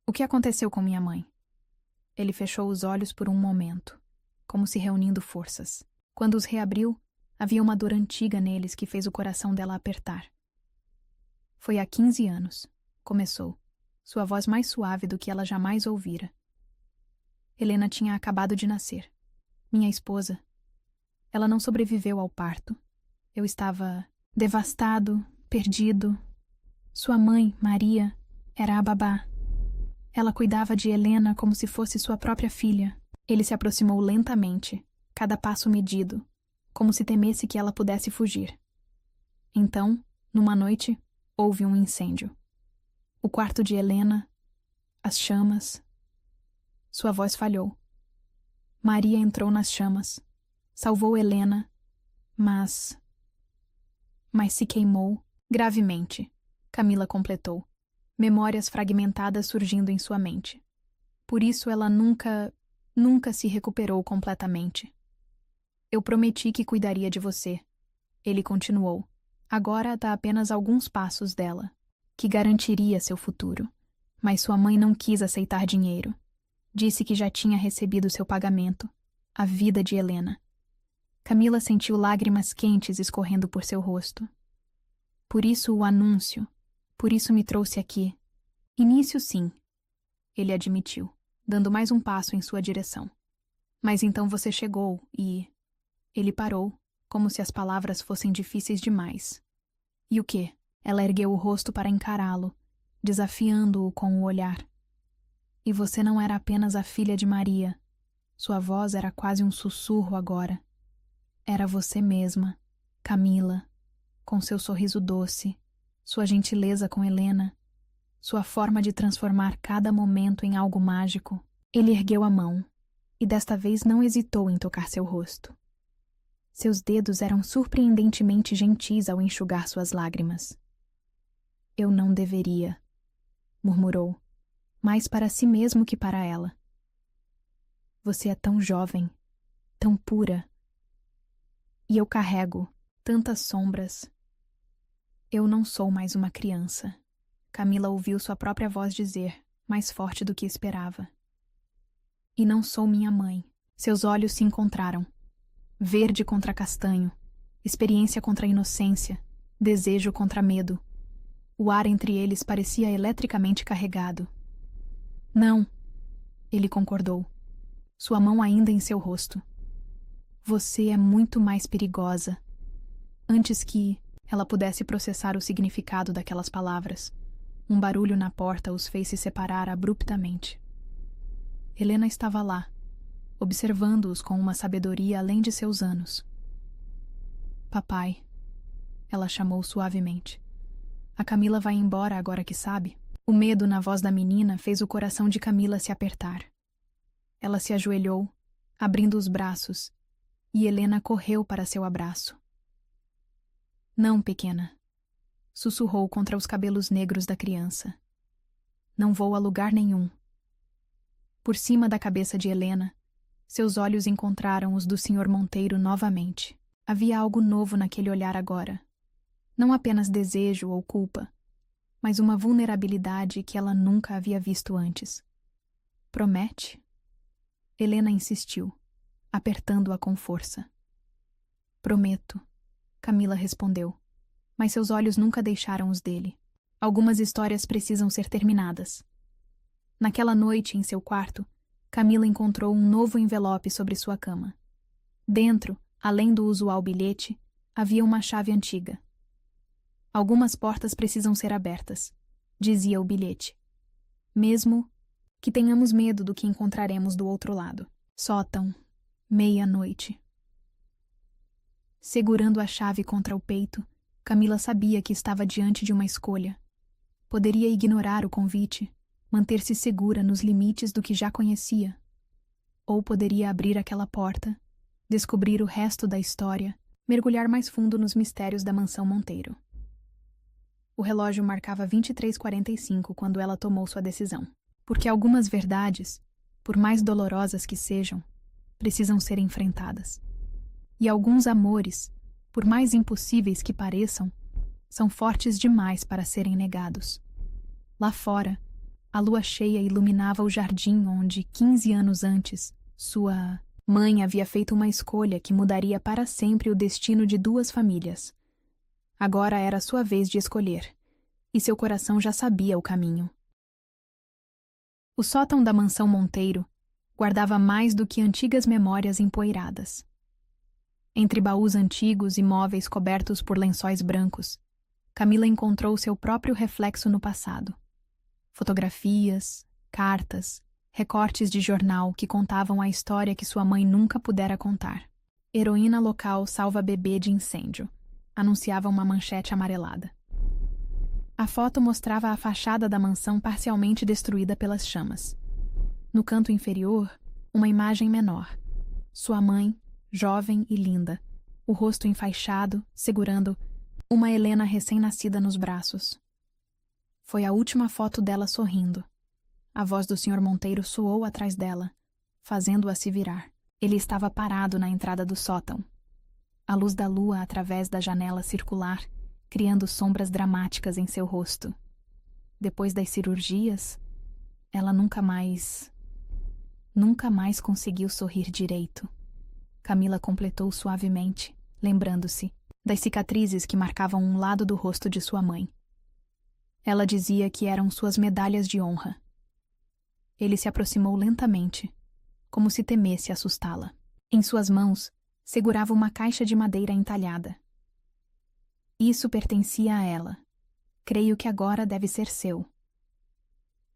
O que aconteceu com minha mãe? Ele fechou os olhos por um momento, como se reunindo forças. Quando os reabriu, havia uma dor antiga neles que fez o coração dela apertar. Foi há 15 anos, começou, sua voz mais suave do que ela jamais ouvira. Helena tinha acabado de nascer. Minha esposa. Ela não sobreviveu ao parto. Eu estava devastado, perdido. Sua mãe, Maria, era a babá. Ela cuidava de Helena como se fosse sua própria filha. Ele se aproximou lentamente, cada passo medido, como se temesse que ela pudesse fugir. Então, numa noite, houve um incêndio. O quarto de Helena, as chamas. Sua voz falhou. Maria entrou nas chamas, salvou Helena, mas se queimou gravemente, Camila completou, memórias fragmentadas surgindo em sua mente. Por isso ela nunca se recuperou completamente. Eu prometi que cuidaria de você. Ele continuou. Agora dá apenas alguns passos dela, que garantiria seu futuro. Mas sua mãe não quis aceitar dinheiro. Disse que já tinha recebido seu pagamento, a vida de Helena. Camila sentiu lágrimas quentes escorrendo por seu rosto. Por isso o anúncio, por isso me trouxe aqui. Início sim, ele admitiu, dando mais um passo em sua direção. Mas então você chegou e... Ele parou, como se as palavras fossem difíceis demais. E o quê? Ela ergueu o rosto para encará-lo, desafiando-o com o olhar. E você não era apenas a filha de Maria. Sua voz era quase um sussurro agora. Era você mesma, Camila, com seu sorriso doce, sua gentileza com Helena, sua forma de transformar cada momento em algo mágico. Ele ergueu a mão e desta vez não hesitou em tocar seu rosto. Seus dedos eram surpreendentemente gentis ao enxugar suas lágrimas. Eu não deveria, murmurou, mais para si mesmo que para ela. Você é tão jovem, tão pura. E eu carrego tantas sombras. Eu não sou mais uma criança. Camila ouviu sua própria voz dizer, mais forte do que esperava. E não sou minha mãe. Seus olhos se encontraram. Verde contra castanho, experiência contra inocência, desejo contra medo. O ar entre eles parecia eletricamente carregado. Não, ele concordou, sua mão ainda em seu rosto. Você é muito mais perigosa. Antes que ela pudesse processar o significado daquelas palavras, um barulho na porta os fez se separar abruptamente. Helena estava lá, observando-os com uma sabedoria além de seus anos. Papai, ela chamou suavemente. A Camila vai embora agora que sabe. O medo na voz da menina fez o coração de Camila se apertar. Ela se ajoelhou, abrindo os braços, e Helena correu para seu abraço. Não, pequena, sussurrou contra os cabelos negros da criança. Não vou a lugar nenhum. Por cima da cabeça de Helena, seus olhos encontraram os do Sr. Monteiro novamente. Havia algo novo naquele olhar agora. Não apenas desejo ou culpa, mas uma vulnerabilidade que ela nunca havia visto antes. Promete? Helena insistiu, apertando-a com força. Prometo, Camila respondeu, mas seus olhos nunca deixaram os dele. Algumas histórias precisam ser terminadas. Naquela noite, em seu quarto, Camila encontrou um novo envelope sobre sua cama. Dentro, além do usual bilhete, havia uma chave antiga. Algumas portas precisam ser abertas, dizia o bilhete. Mesmo que tenhamos medo do que encontraremos do outro lado. Sótão, meia-noite. Segurando a chave contra o peito, Camila sabia que estava diante de uma escolha. Poderia ignorar o convite, manter-se segura nos limites do que já conhecia. Ou poderia abrir aquela porta, descobrir o resto da história, mergulhar mais fundo nos mistérios da mansão Monteiro. O relógio marcava 23h45 quando ela tomou sua decisão. Porque algumas verdades, por mais dolorosas que sejam, precisam ser enfrentadas. E alguns amores, por mais impossíveis que pareçam, são fortes demais para serem negados. Lá fora, a lua cheia iluminava o jardim onde, 15 anos antes, sua mãe havia feito uma escolha que mudaria para sempre o destino de 2 famílias. Agora era sua vez de escolher, e seu coração já sabia o caminho. O sótão da mansão Monteiro guardava mais do que antigas memórias empoeiradas. Entre baús antigos e móveis cobertos por lençóis brancos, Camila encontrou seu próprio reflexo no passado. Fotografias, cartas, recortes de jornal que contavam a história que sua mãe nunca pudera contar. Heroína local salva bebê de incêndio, anunciava uma manchete amarelada. A foto mostrava a fachada da mansão parcialmente destruída pelas chamas. No canto inferior, uma imagem menor. Sua mãe, jovem e linda, o rosto enfaixado, segurando uma Helena recém-nascida nos braços. Foi a última foto dela sorrindo. A voz do Sr. Monteiro soou atrás dela, fazendo-a se virar. Ele estava parado na entrada do sótão. A luz da lua através da janela circular, criando sombras dramáticas em seu rosto. Depois das cirurgias, ela nunca mais conseguiu sorrir direito. Camila completou suavemente, lembrando-se das cicatrizes que marcavam um lado do rosto de sua mãe. Ela dizia que eram suas medalhas de honra. Ele se aproximou lentamente, como se temesse assustá-la. Em suas mãos, segurava uma caixa de madeira entalhada. Isso pertencia a ela. Creio que agora deve ser seu.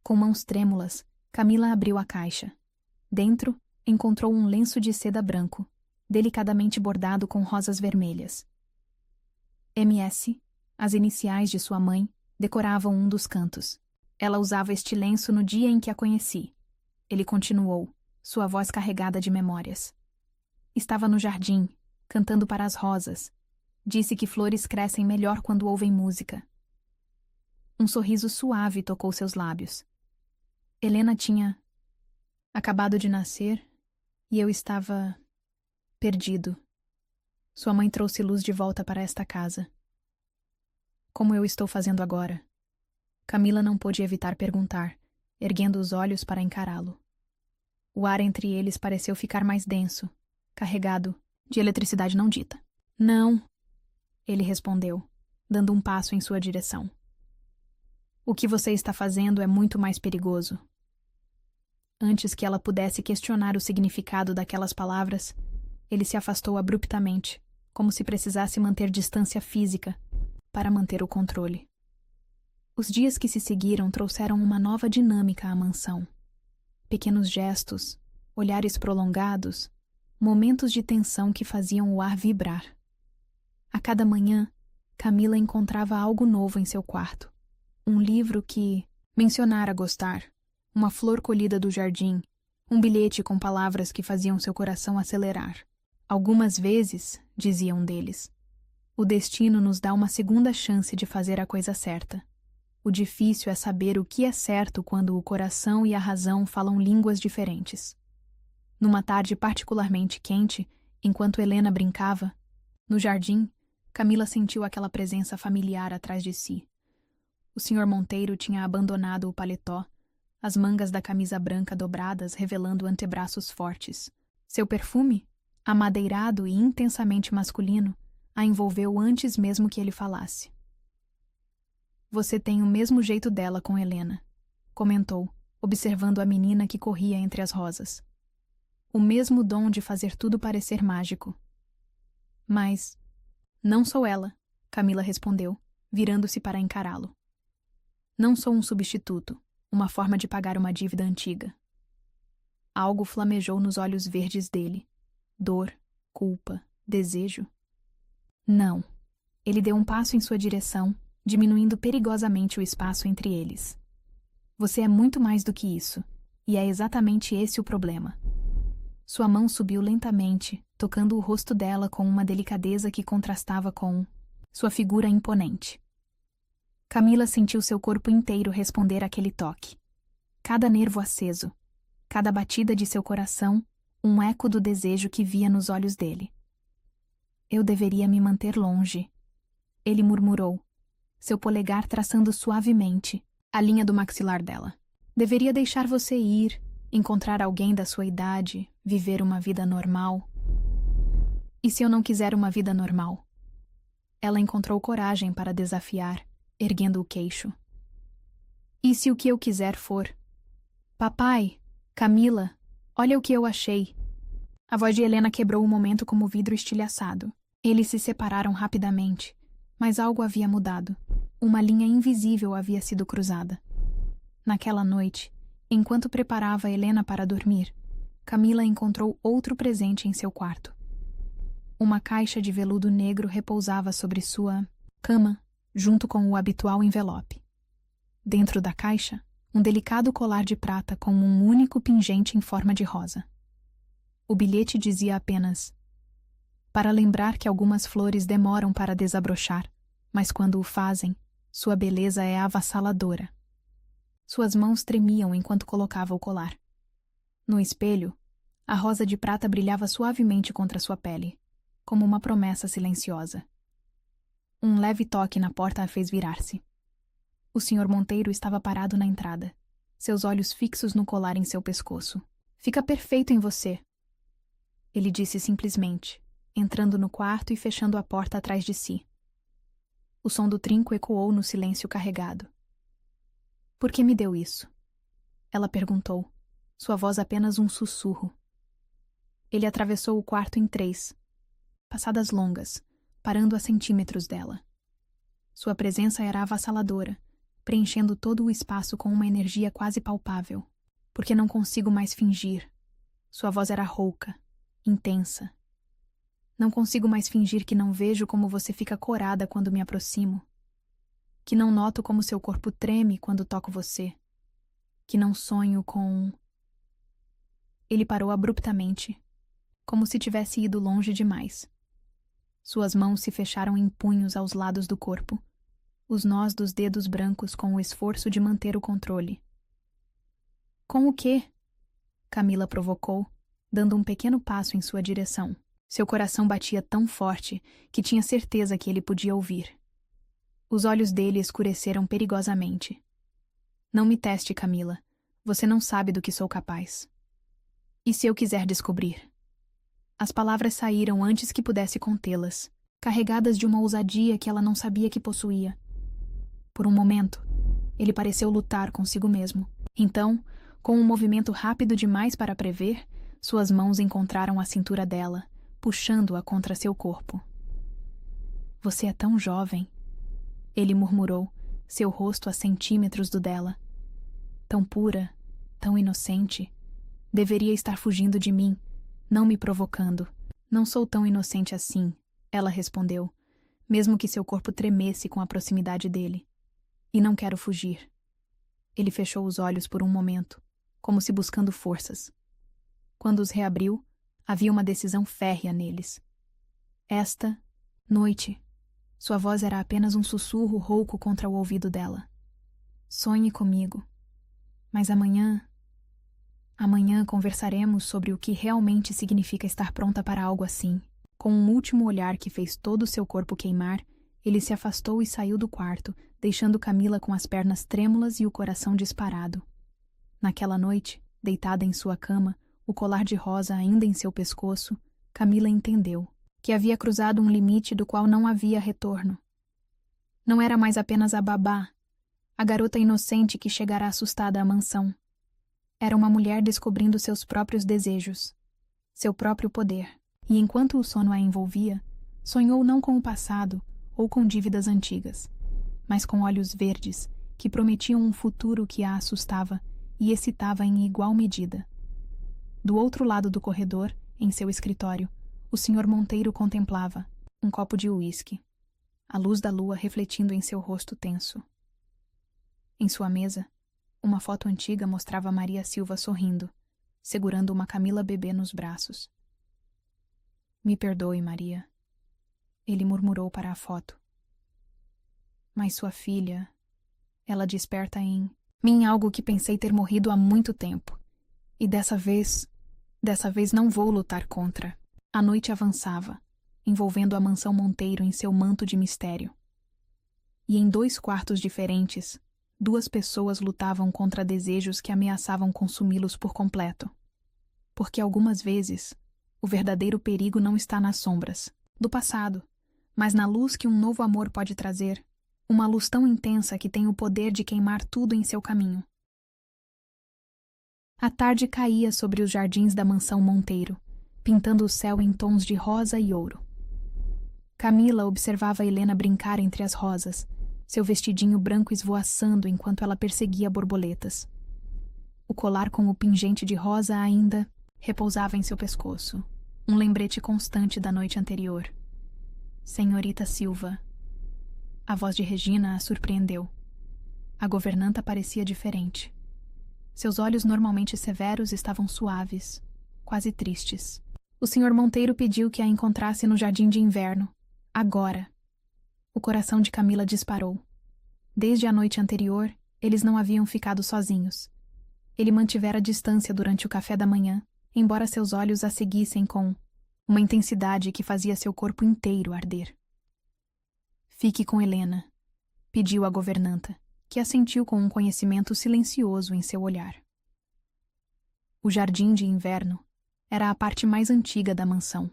Com mãos trêmulas, Camila abriu a caixa. Dentro, encontrou um lenço de seda branco, delicadamente bordado com rosas vermelhas. MS, as iniciais de sua mãe, decoravam um dos cantos. Ela usava este lenço no dia em que a conheci. Ele continuou, sua voz carregada de memórias. Estava no jardim, cantando para as rosas. Disse que flores crescem melhor quando ouvem música. Um sorriso suave tocou seus lábios. Helena tinha acabado de nascer e eu estava perdido. Sua mãe trouxe luz de volta para esta casa. Como eu estou fazendo agora? Camila não pôde evitar perguntar, erguendo os olhos para encará-lo. O ar entre eles pareceu ficar mais denso, carregado de eletricidade não dita. Não, ele respondeu, dando um passo em sua direção. O que você está fazendo é muito mais perigoso. Antes que ela pudesse questionar o significado daquelas palavras, ele se afastou abruptamente, como se precisasse manter distância física para manter o controle. Os dias que se seguiram trouxeram uma nova dinâmica à mansão. Pequenos gestos, olhares prolongados, momentos de tensão que faziam o ar vibrar. A cada manhã, Camila encontrava algo novo em seu quarto. Um livro que mencionara gostar, uma flor colhida do jardim, um bilhete com palavras que faziam seu coração acelerar. Algumas vezes, dizia um deles, o destino nos dá uma segunda chance de fazer a coisa certa. O difícil é saber o que é certo quando o coração e a razão falam línguas diferentes. Numa tarde particularmente quente, enquanto Helena brincava, no jardim, Camila sentiu aquela presença familiar atrás de si. O Sr. Monteiro tinha abandonado o paletó, as mangas da camisa branca dobradas revelando antebraços fortes. Seu perfume, amadeirado e intensamente masculino, a envolveu antes mesmo que ele falasse. Você tem o mesmo jeito dela com Helena, comentou, observando a menina que corria entre as rosas. O mesmo dom de fazer tudo parecer mágico. Mas não sou ela, Camila respondeu, virando-se para encará-lo. Não sou um substituto, uma forma de pagar uma dívida antiga. Algo flamejou nos olhos verdes dele. Dor, culpa, desejo. Não. Ele deu um passo em sua direção, diminuindo perigosamente o espaço entre eles. Você é muito mais do que isso, e é exatamente esse o problema. Sua mão subiu lentamente, tocando o rosto dela com uma delicadeza que contrastava com sua figura imponente. Camila sentiu seu corpo inteiro responder àquele toque. Cada nervo aceso, cada batida de seu coração, um eco do desejo que via nos olhos dele. Eu deveria me manter longe, ele murmurou, seu polegar traçando suavemente a linha do maxilar dela. Deveria deixar você ir, encontrar alguém da sua idade, viver uma vida normal. E se eu não quiser uma vida normal? Ela encontrou coragem para desafiar, erguendo o queixo. E se o que eu quiser for? Papai, Camila, olha o que eu achei. A voz de Helena quebrou o momento como vidro estilhaçado. Eles se separaram rapidamente, mas algo havia mudado. Uma linha invisível havia sido cruzada. Naquela noite, enquanto preparava Helena para dormir, Camila encontrou outro presente em seu quarto. Uma caixa de veludo negro repousava sobre sua cama, junto com o habitual envelope. Dentro da caixa, um delicado colar de prata com um único pingente em forma de rosa. O bilhete dizia apenas: para lembrar que algumas flores demoram para desabrochar, mas quando o fazem, sua beleza é avassaladora. Suas mãos tremiam enquanto colocava o colar. No espelho, a rosa de prata brilhava suavemente contra sua pele, como uma promessa silenciosa. Um leve toque na porta a fez virar-se. O Sr. Monteiro estava parado na entrada, seus olhos fixos no colar em seu pescoço. Fica perfeito em você, ele disse simplesmente, entrando no quarto e fechando a porta atrás de si. O som do trinco ecoou no silêncio carregado. Por que me deu isso? Ela perguntou, sua voz apenas um sussurro. Ele atravessou o quarto em 3, passadas longas, parando a centímetros dela. Sua presença era avassaladora, preenchendo todo o espaço com uma energia quase palpável. Porque não consigo mais fingir. Sua voz era rouca, intensa. Não consigo mais fingir que não vejo como você fica corada quando me aproximo. Que não noto como seu corpo treme quando toco você. Que não sonho com... Ele parou abruptamente, como se tivesse ido longe demais. Suas mãos se fecharam em punhos aos lados do corpo, os nós dos dedos brancos com o esforço de manter o controle. Com o quê? Camila provocou, dando um pequeno passo em sua direção. Seu coração batia tão forte que tinha certeza que ele podia ouvir. Os olhos dele escureceram perigosamente. Não me teste, Camila. Você não sabe do que sou capaz. E se eu quiser descobrir? As palavras saíram antes que pudesse contê-las, carregadas de uma ousadia que ela não sabia que possuía. Por um momento, ele pareceu lutar consigo mesmo. Então, com um movimento rápido demais para prever, suas mãos encontraram a cintura dela, puxando-a contra seu corpo. Você é tão jovem, ele murmurou, seu rosto a centímetros do dela. Tão pura, tão inocente. Deveria estar fugindo de mim, não me provocando. Não sou tão inocente assim, ela respondeu, mesmo que seu corpo tremesse com a proximidade dele. E não quero fugir. Ele fechou os olhos por um momento, como se buscando forças. Quando os reabriu, havia uma decisão férrea neles. Esta noite, sua voz era apenas um sussurro rouco contra o ouvido dela. Sonhe comigo. Mas amanhã conversaremos sobre o que realmente significa estar pronta para algo assim. Com um último olhar que fez todo o seu corpo queimar, ele se afastou e saiu do quarto, deixando Camila com as pernas trêmulas e o coração disparado. Naquela noite, deitada em sua cama, o colar de rosa ainda em seu pescoço, Camila entendeu que havia cruzado um limite do qual não havia retorno. Não era mais apenas a babá, a garota inocente que chegara assustada à mansão. Era uma mulher descobrindo seus próprios desejos, seu próprio poder. E enquanto o sono a envolvia, sonhou não com o passado ou com dívidas antigas, mas com olhos verdes que prometiam um futuro que a assustava e excitava em igual medida. Do outro lado do corredor, em seu escritório, o Sr. Monteiro contemplava um copo de uísque, a luz da lua refletindo em seu rosto tenso. Em sua mesa, uma foto antiga mostrava Maria Silva sorrindo, segurando uma Camila bebê nos braços. Me perdoe, Maria, ele murmurou para a foto. Mas sua filha, ela desperta em mim algo que pensei ter morrido há muito tempo. E dessa vez não vou lutar contra. A noite avançava, envolvendo a mansão Monteiro em seu manto de mistério. E em 2 quartos diferentes, 2 pessoas lutavam contra desejos que ameaçavam consumi-los por completo. Porque algumas vezes, o verdadeiro perigo não está nas sombras, do passado, mas na luz que um novo amor pode trazer, uma luz tão intensa que tem o poder de queimar tudo em seu caminho. A tarde caía sobre os jardins da mansão Monteiro, pintando o céu em tons de rosa e ouro. Camila observava Helena brincar entre as rosas, seu vestidinho branco esvoaçando enquanto ela perseguia borboletas. O colar com o pingente de rosa ainda repousava em seu pescoço, um lembrete constante da noite anterior. Senhorita Silva. A voz de Regina a surpreendeu. A governanta parecia diferente. Seus olhos normalmente severos estavam suaves, quase tristes. O Sr. Monteiro pediu que a encontrasse no jardim de inverno, agora. O coração de Camila disparou. Desde a noite anterior, eles não haviam ficado sozinhos. Ele mantivera distância durante o café da manhã, embora seus olhos a seguissem com uma intensidade que fazia seu corpo inteiro arder. Fique com Helena, pediu a governanta, que assentiu com um conhecimento silencioso em seu olhar. O jardim de inverno era a parte mais antiga da mansão,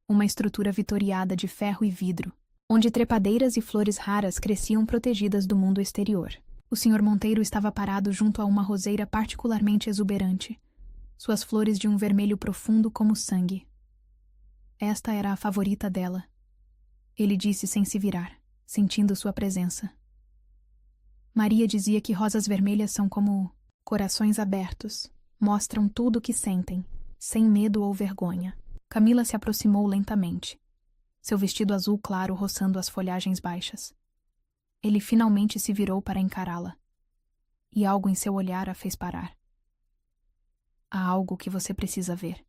uma estrutura vitoriada de ferro e vidro, onde trepadeiras e flores raras cresciam protegidas do mundo exterior. O Sr. Monteiro estava parado junto a uma roseira particularmente exuberante, suas flores de um vermelho profundo como sangue. Esta era a favorita dela. Ele disse sem se virar, sentindo sua presença. Maria dizia que rosas vermelhas são como corações abertos, mostram tudo o que sentem, sem medo ou vergonha. Camila se aproximou lentamente, seu vestido azul claro roçando as folhagens baixas. Ele finalmente se virou para encará-la, e algo em seu olhar a fez parar. Há algo que você precisa ver.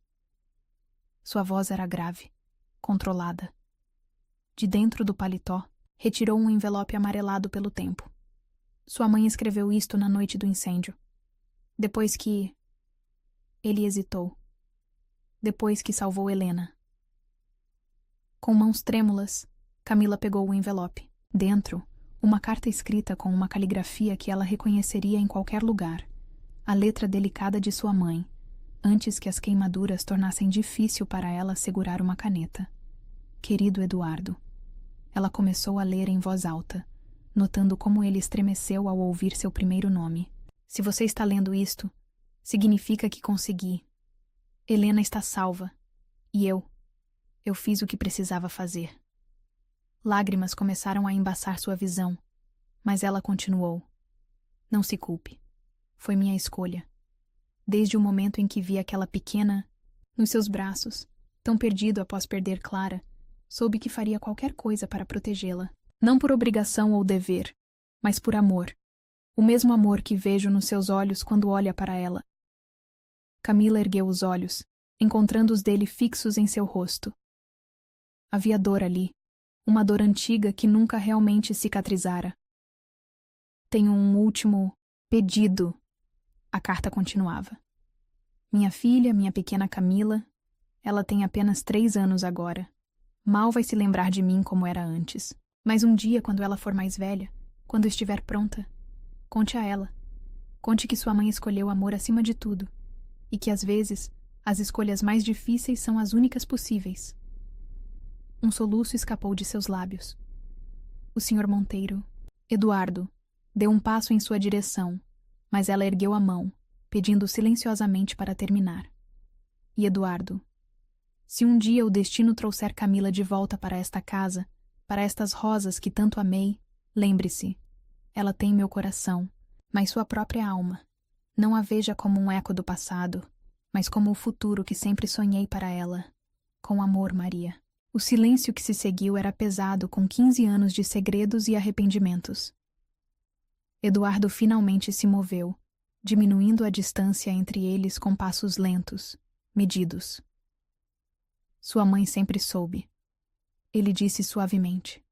Sua voz era grave, controlada. De dentro do paletó, retirou um envelope amarelado pelo tempo. Sua mãe escreveu isto na noite do incêndio. Depois que... Ele hesitou. Depois que salvou Helena. Com mãos trêmulas, Camila pegou o envelope. Dentro, uma carta escrita com uma caligrafia que ela reconheceria em qualquer lugar. A letra delicada de sua mãe, antes que as queimaduras tornassem difícil para ela segurar uma caneta. Querido Eduardo. Ela começou a ler em voz alta, notando como ele estremeceu ao ouvir seu primeiro nome. Se você está lendo isto, significa que consegui. Helena está salva. E eu fiz o que precisava fazer. Lágrimas começaram a embaçar sua visão, mas ela continuou. Não se culpe. Foi minha escolha. Desde o momento em que vi aquela pequena nos seus braços, tão perdido após perder Clara, soube que faria qualquer coisa para protegê-la. Não por obrigação ou dever, mas por amor. O mesmo amor que vejo nos seus olhos quando olha para ela. Camila ergueu os olhos, encontrando os dele fixos em seu rosto. Havia dor ali, uma dor antiga que nunca realmente cicatrizara. Tenho um último pedido, a carta continuava. Minha filha, minha pequena Camila, ela tem apenas 3 anos agora. Mal vai se lembrar de mim como era antes. Mas um dia, quando ela for mais velha, quando estiver pronta, conte a ela. Conte que sua mãe escolheu amor acima de tudo, e que às vezes as escolhas mais difíceis são as únicas possíveis. Um soluço escapou de seus lábios. O Sr. Monteiro, Eduardo, deu um passo em sua direção, mas ela ergueu a mão, pedindo silenciosamente para terminar. E Eduardo, se um dia o destino trouxer Camila de volta para esta casa, para estas rosas que tanto amei, lembre-se, ela tem meu coração, mas sua própria alma. Não a veja como um eco do passado, mas como o futuro que sempre sonhei para ela. Com amor, Maria. O silêncio que se seguiu era pesado com 15 anos de segredos e arrependimentos. Eduardo finalmente se moveu, diminuindo a distância entre eles com passos lentos, medidos. Sua mãe sempre soube. Ele disse suavemente.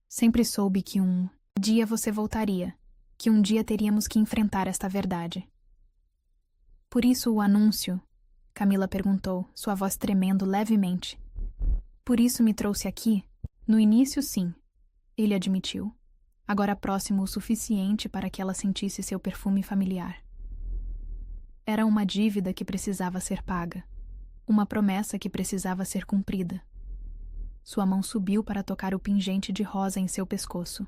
Sempre soube que um dia você voltaria, que um dia teríamos que enfrentar esta verdade. Por isso o anúncio? Camila perguntou, sua voz tremendo levemente. Por isso me trouxe aqui? No início, sim, ele admitiu. Agora próximo o suficiente para que ela sentisse seu perfume familiar. Era uma dívida que precisava ser paga. Uma promessa que precisava ser cumprida. Sua mão subiu para tocar o pingente de rosa em seu pescoço.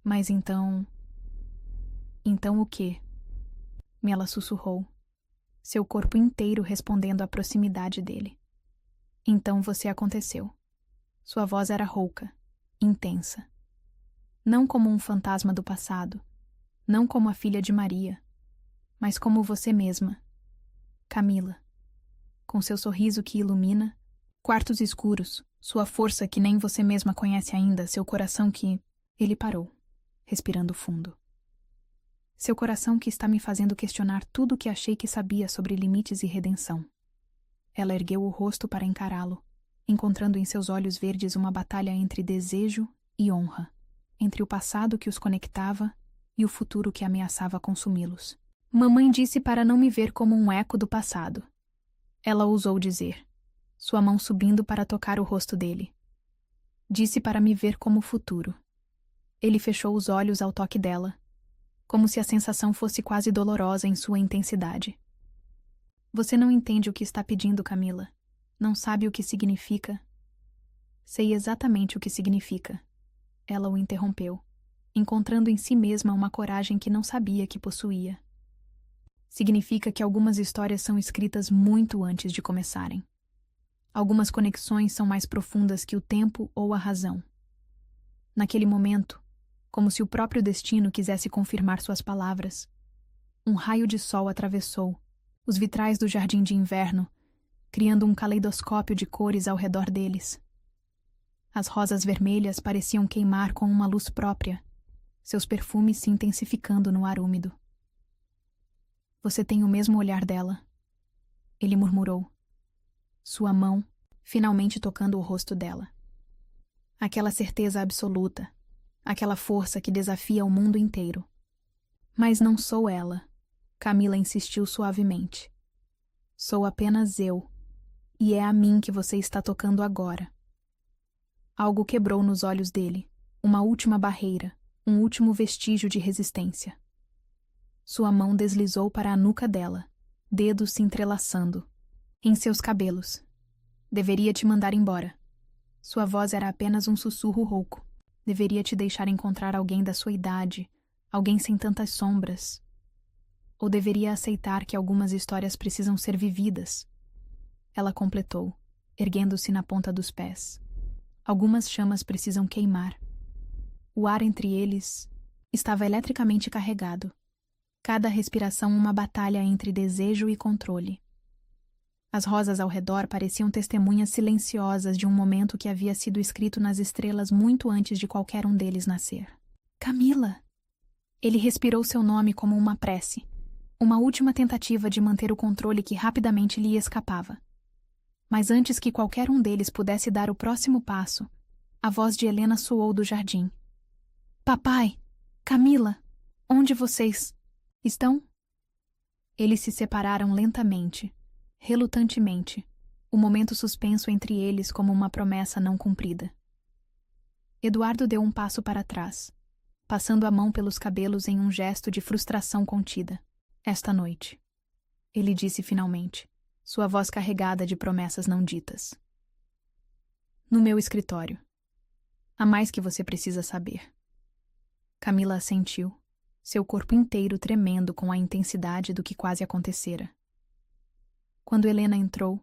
Mas então... Então o quê? Ela sussurrou, seu corpo inteiro respondendo à proximidade dele. Então você aconteceu. Sua voz era rouca, intensa. Não como um fantasma do passado, não como a filha de Maria, mas como você mesma, Camila. Com seu sorriso que ilumina, quartos escuros, sua força que nem você mesma conhece ainda, seu coração que... Ele parou, respirando fundo. Seu coração que está me fazendo questionar tudo o que achei que sabia sobre limites e redenção. Ela ergueu o rosto para encará-lo, encontrando em seus olhos verdes uma batalha entre desejo e honra, entre o passado que os conectava e o futuro que ameaçava consumi-los. Mamãe disse para não me ver como um eco do passado. Ela ousou dizer, sua mão subindo para tocar o rosto dele. Disse para me ver como o futuro. Ele fechou os olhos ao toque dela, como se a sensação fosse quase dolorosa em sua intensidade. Você não entende o que está pedindo, Camila. Não sabe o que significa. Sei exatamente o que significa. Ela o interrompeu, encontrando em si mesma uma coragem que não sabia que possuía. Significa que algumas histórias são escritas muito antes de começarem. Algumas conexões são mais profundas que o tempo ou a razão. Naquele momento, como se o próprio destino quisesse confirmar suas palavras, um raio de sol atravessou os vitrais do jardim de inverno criando um caleidoscópio de cores ao redor deles. As rosas vermelhas pareciam queimar com uma luz própria, seus perfumes se intensificando no ar úmido. Você tem o mesmo olhar dela, ele murmurou, sua mão finalmente tocando o rosto dela. Aquela certeza absoluta, aquela força que desafia o mundo inteiro. Mas não sou ela, Camila insistiu suavemente. Sou apenas eu, e é a mim que você está tocando agora. Algo quebrou nos olhos dele, uma última barreira, um último vestígio de resistência. Sua mão deslizou para a nuca dela, dedos se entrelaçando. Em seus cabelos. Deveria te mandar embora. Sua voz era apenas um sussurro rouco. Deveria te deixar encontrar alguém da sua idade, alguém sem tantas sombras. Ou deveria aceitar que algumas histórias precisam ser vividas. Ela completou, erguendo-se na ponta dos pés. Algumas chamas precisam queimar. O ar entre eles estava eletricamente carregado. Cada respiração uma batalha entre desejo e controle. As rosas ao redor pareciam testemunhas silenciosas de um momento que havia sido escrito nas estrelas muito antes de qualquer um deles nascer. Camila! Ele respirou seu nome como uma prece, uma última tentativa de manter o controle que rapidamente lhe escapava. Mas antes que qualquer um deles pudesse dar o próximo passo, a voz de Helena soou do jardim. Papai! Camila! Onde vocês estão? Eles se separaram lentamente, relutantemente, o momento suspenso entre eles como uma promessa não cumprida. Eduardo deu um passo para trás, passando a mão pelos cabelos em um gesto de frustração contida. Esta noite, ele disse finalmente, sua voz carregada de promessas não ditas. No meu escritório. Há mais que você precisa saber. Camila assentiu, seu corpo inteiro tremendo com a intensidade do que quase acontecera. Quando Helena entrou,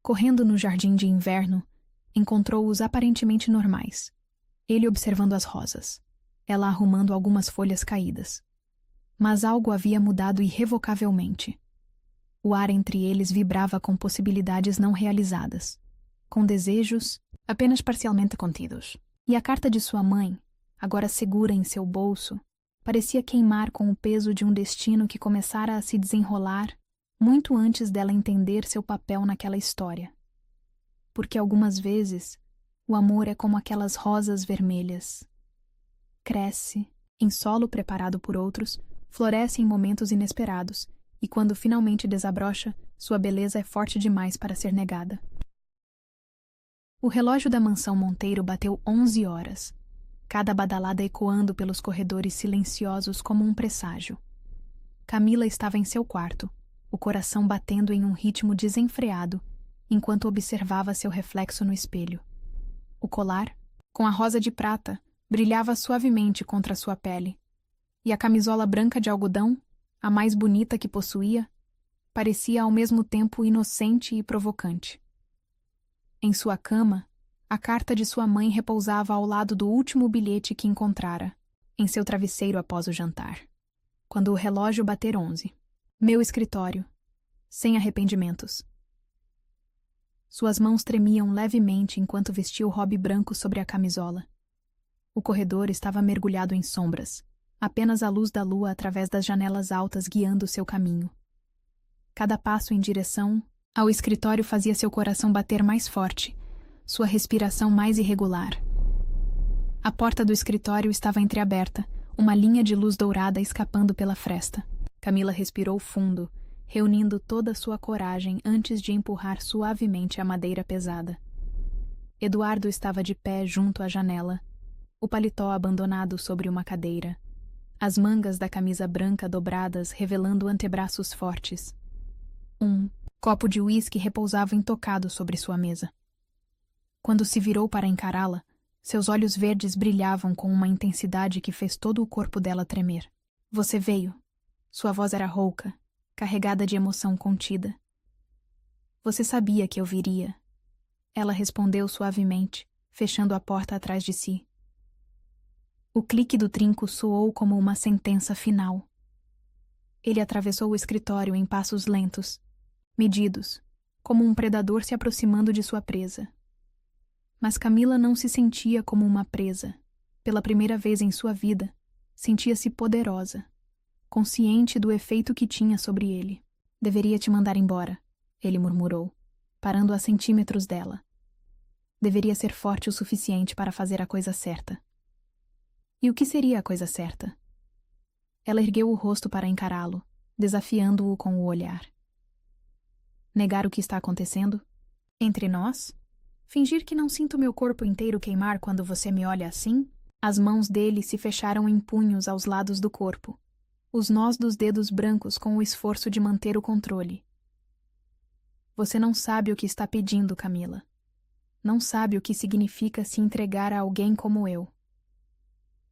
correndo no jardim de inverno, encontrou-os aparentemente normais. Ele observando as rosas, ela arrumando algumas folhas caídas. Mas algo havia mudado irrevocavelmente. O ar entre eles vibrava com possibilidades não realizadas, com desejos apenas parcialmente contidos. E a carta de sua mãe, agora segura em seu bolso, parecia queimar com o peso de um destino que começara a se desenrolar muito antes dela entender seu papel naquela história. Porque algumas vezes, o amor é como aquelas rosas vermelhas. Cresce, em solo preparado por outros, floresce em momentos inesperados, e quando finalmente desabrocha, sua beleza é forte demais para ser negada. O relógio da mansão Monteiro bateu 11 horas, cada badalada ecoando pelos corredores silenciosos como um presságio. Camila estava em seu quarto, o coração batendo em um ritmo desenfreado, enquanto observava seu reflexo no espelho. O colar, com a rosa de prata, brilhava suavemente contra sua pele, e a camisola branca de algodão, a mais bonita que possuía, parecia ao mesmo tempo inocente e provocante. Em sua cama, a carta de sua mãe repousava ao lado do último bilhete que encontrara, em seu travesseiro após o jantar. Quando o relógio bater 11. Meu escritório. Sem arrependimentos. Suas mãos tremiam levemente enquanto vestia o robe branco sobre a camisola. O corredor estava mergulhado em sombras, apenas a luz da lua através das janelas altas guiando seu caminho. Cada passo em direção ao escritório fazia seu coração bater mais forte, sua respiração mais irregular. A porta do escritório estava entreaberta, uma linha de luz dourada escapando pela fresta. Camila respirou fundo, reunindo toda sua coragem antes de empurrar suavemente a madeira pesada. Eduardo estava de pé junto à janela, o paletó abandonado sobre uma cadeira, as mangas da camisa branca dobradas revelando antebraços fortes. Um copo de uísque repousava intocado sobre sua mesa. Quando se virou para encará-la, seus olhos verdes brilhavam com uma intensidade que fez todo o corpo dela tremer. Você veio. Sua voz era rouca, carregada de emoção contida. Você sabia que eu viria. Ela respondeu suavemente, fechando a porta atrás de si. O clique do trinco soou como uma sentença final. Ele atravessou o escritório em passos lentos, medidos, como um predador se aproximando de sua presa. Mas Camila não se sentia como uma presa. Pela primeira vez em sua vida, sentia-se poderosa, consciente do efeito que tinha sobre ele. Deveria te mandar embora, ele murmurou, parando a centímetros dela. Deveria ser forte o suficiente para fazer a coisa certa. E o que seria a coisa certa? Ela ergueu o rosto para encará-lo, desafiando-o com o olhar. Negar o que está acontecendo? Entre nós? Fingir que não sinto meu corpo inteiro queimar quando você me olha assim? As mãos dele se fecharam em punhos aos lados do corpo, os nós dos dedos brancos com o esforço de manter o controle. Você não sabe o que está pedindo, Camila. Não sabe o que significa se entregar a alguém como eu.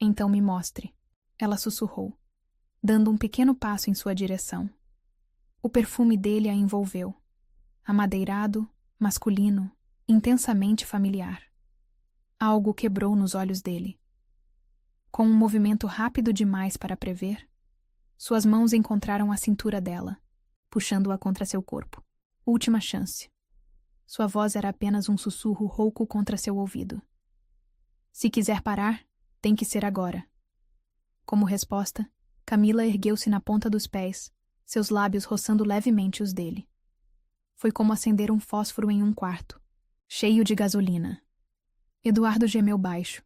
Então me mostre, ela sussurrou, dando um pequeno passo em sua direção. O perfume dele a envolveu, amadeirado, masculino, intensamente familiar. Algo quebrou nos olhos dele. Com um movimento rápido demais para prever, suas mãos encontraram a cintura dela, puxando-a contra seu corpo. Última chance. Sua voz era apenas um sussurro rouco contra seu ouvido. Se quiser parar, tem que ser agora. Como resposta, Camila ergueu-se na ponta dos pés, seus lábios roçando levemente os dele. Foi como acender um fósforo em um quarto, cheio de gasolina. Eduardo gemeu baixo,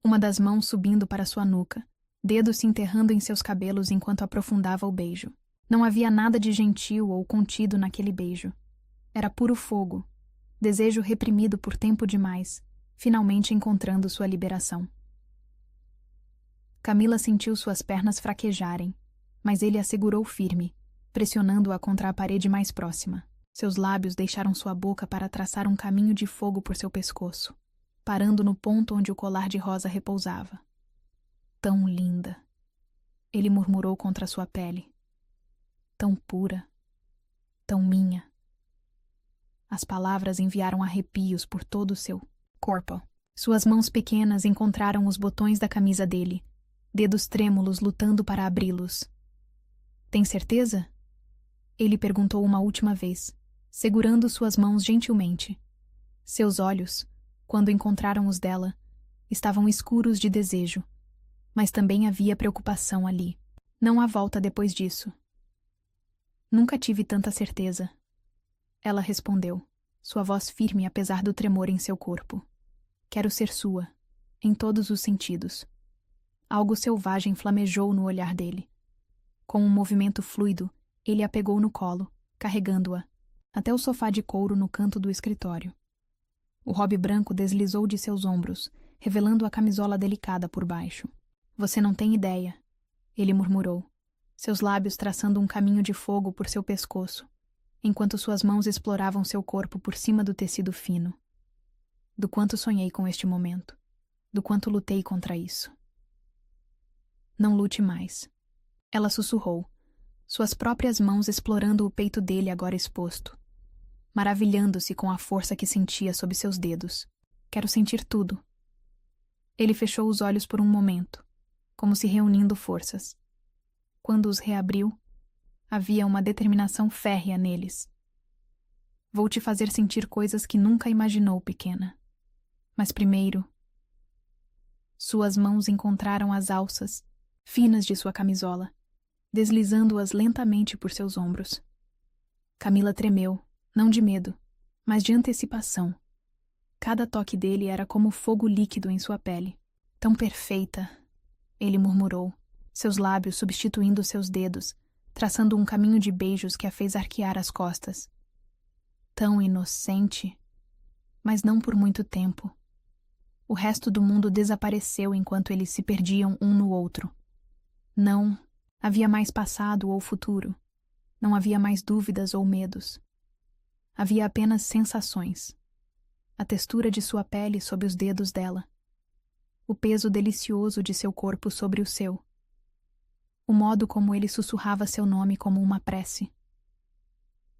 uma das mãos subindo para sua nuca, dedos se enterrando em seus cabelos enquanto aprofundava o beijo. Não havia nada de gentil ou contido naquele beijo. Era puro fogo, desejo reprimido por tempo demais, finalmente encontrando sua liberação. Camila sentiu suas pernas fraquejarem, mas ele a segurou firme, pressionando-a contra a parede mais próxima. Seus lábios deixaram sua boca para traçar um caminho de fogo por seu pescoço, parando no ponto onde o colar de rosa repousava. Tão linda, ele murmurou contra sua pele. Tão pura, tão minha. As palavras enviaram arrepios por todo o seu corpo. Suas mãos pequenas encontraram os botões da camisa dele, dedos trêmulos lutando para abri-los. Tem certeza? Ele perguntou uma última vez, segurando suas mãos gentilmente. Seus olhos, quando encontraram os dela, estavam escuros de desejo, mas também havia preocupação ali. Não há volta depois disso. Nunca tive tanta certeza. Ela respondeu, sua voz firme apesar do tremor em seu corpo. Quero ser sua, em todos os sentidos. Algo selvagem flamejou no olhar dele. Com um movimento fluido, ele a pegou no colo, carregando-a, até o sofá de couro no canto do escritório. O robe branco deslizou de seus ombros, revelando a camisola delicada por baixo. Você não tem ideia, ele murmurou, seus lábios traçando um caminho de fogo por seu pescoço, enquanto suas mãos exploravam seu corpo por cima do tecido fino. Do quanto sonhei com este momento, do quanto lutei contra isso. Não lute mais. Ela sussurrou, suas próprias mãos explorando o peito dele agora exposto, maravilhando-se com a força que sentia sob seus dedos. Quero sentir tudo. Ele fechou os olhos por um momento, como se reunindo forças. Quando os reabriu, havia uma determinação férrea neles. Vou te fazer sentir coisas que nunca imaginou, pequena. Mas primeiro... Suas mãos encontraram as alças, finas de sua camisola, deslizando-as lentamente por seus ombros. Camila tremeu, não de medo, mas de antecipação. Cada toque dele era como fogo líquido em sua pele. Tão perfeita, ele murmurou, seus lábios substituindo seus dedos, traçando um caminho de beijos que a fez arquear as costas. Tão inocente, mas não por muito tempo. O resto do mundo desapareceu enquanto eles se perdiam um no outro. Não havia mais passado ou futuro. Não havia mais dúvidas ou medos. Havia apenas sensações. A textura de sua pele sob os dedos dela. O peso delicioso de seu corpo sobre o seu. O modo como ele sussurrava seu nome como uma prece.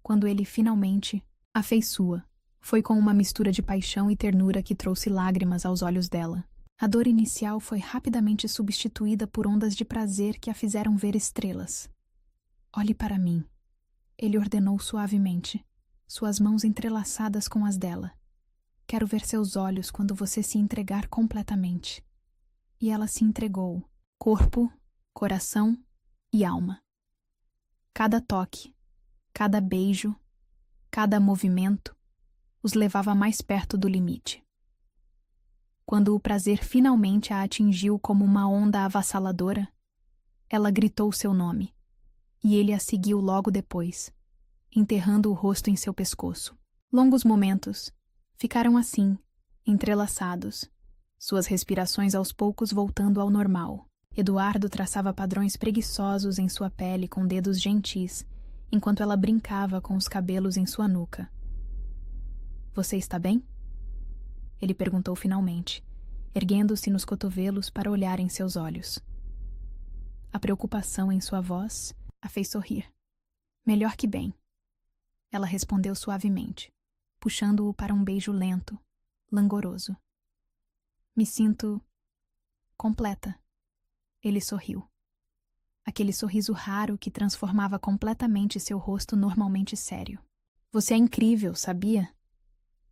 Quando ele finalmente a fez sua, foi com uma mistura de paixão e ternura que trouxe lágrimas aos olhos dela. A dor inicial foi rapidamente substituída por ondas de prazer que a fizeram ver estrelas. Olhe para mim, ele ordenou suavemente, suas mãos entrelaçadas com as dela. Quero ver seus olhos quando você se entregar completamente. E ela se entregou, corpo, coração e alma. Cada toque, cada beijo, cada movimento os levava mais perto do limite. Quando o prazer finalmente a atingiu como uma onda avassaladora, ela gritou seu nome, e ele a seguiu logo depois, enterrando o rosto em seu pescoço. Longos momentos ficaram assim, entrelaçados, suas respirações aos poucos voltando ao normal. Eduardo traçava padrões preguiçosos em sua pele com dedos gentis, enquanto ela brincava com os cabelos em sua nuca. Você está bem? Ele perguntou finalmente, erguendo-se nos cotovelos para olhar em seus olhos. A preocupação em sua voz a fez sorrir. Melhor que bem. Ela respondeu suavemente, puxando-o para um beijo lento, langoroso. Me sinto completa. Ele sorriu. Aquele sorriso raro que transformava completamente seu rosto normalmente sério. Você é incrível, sabia?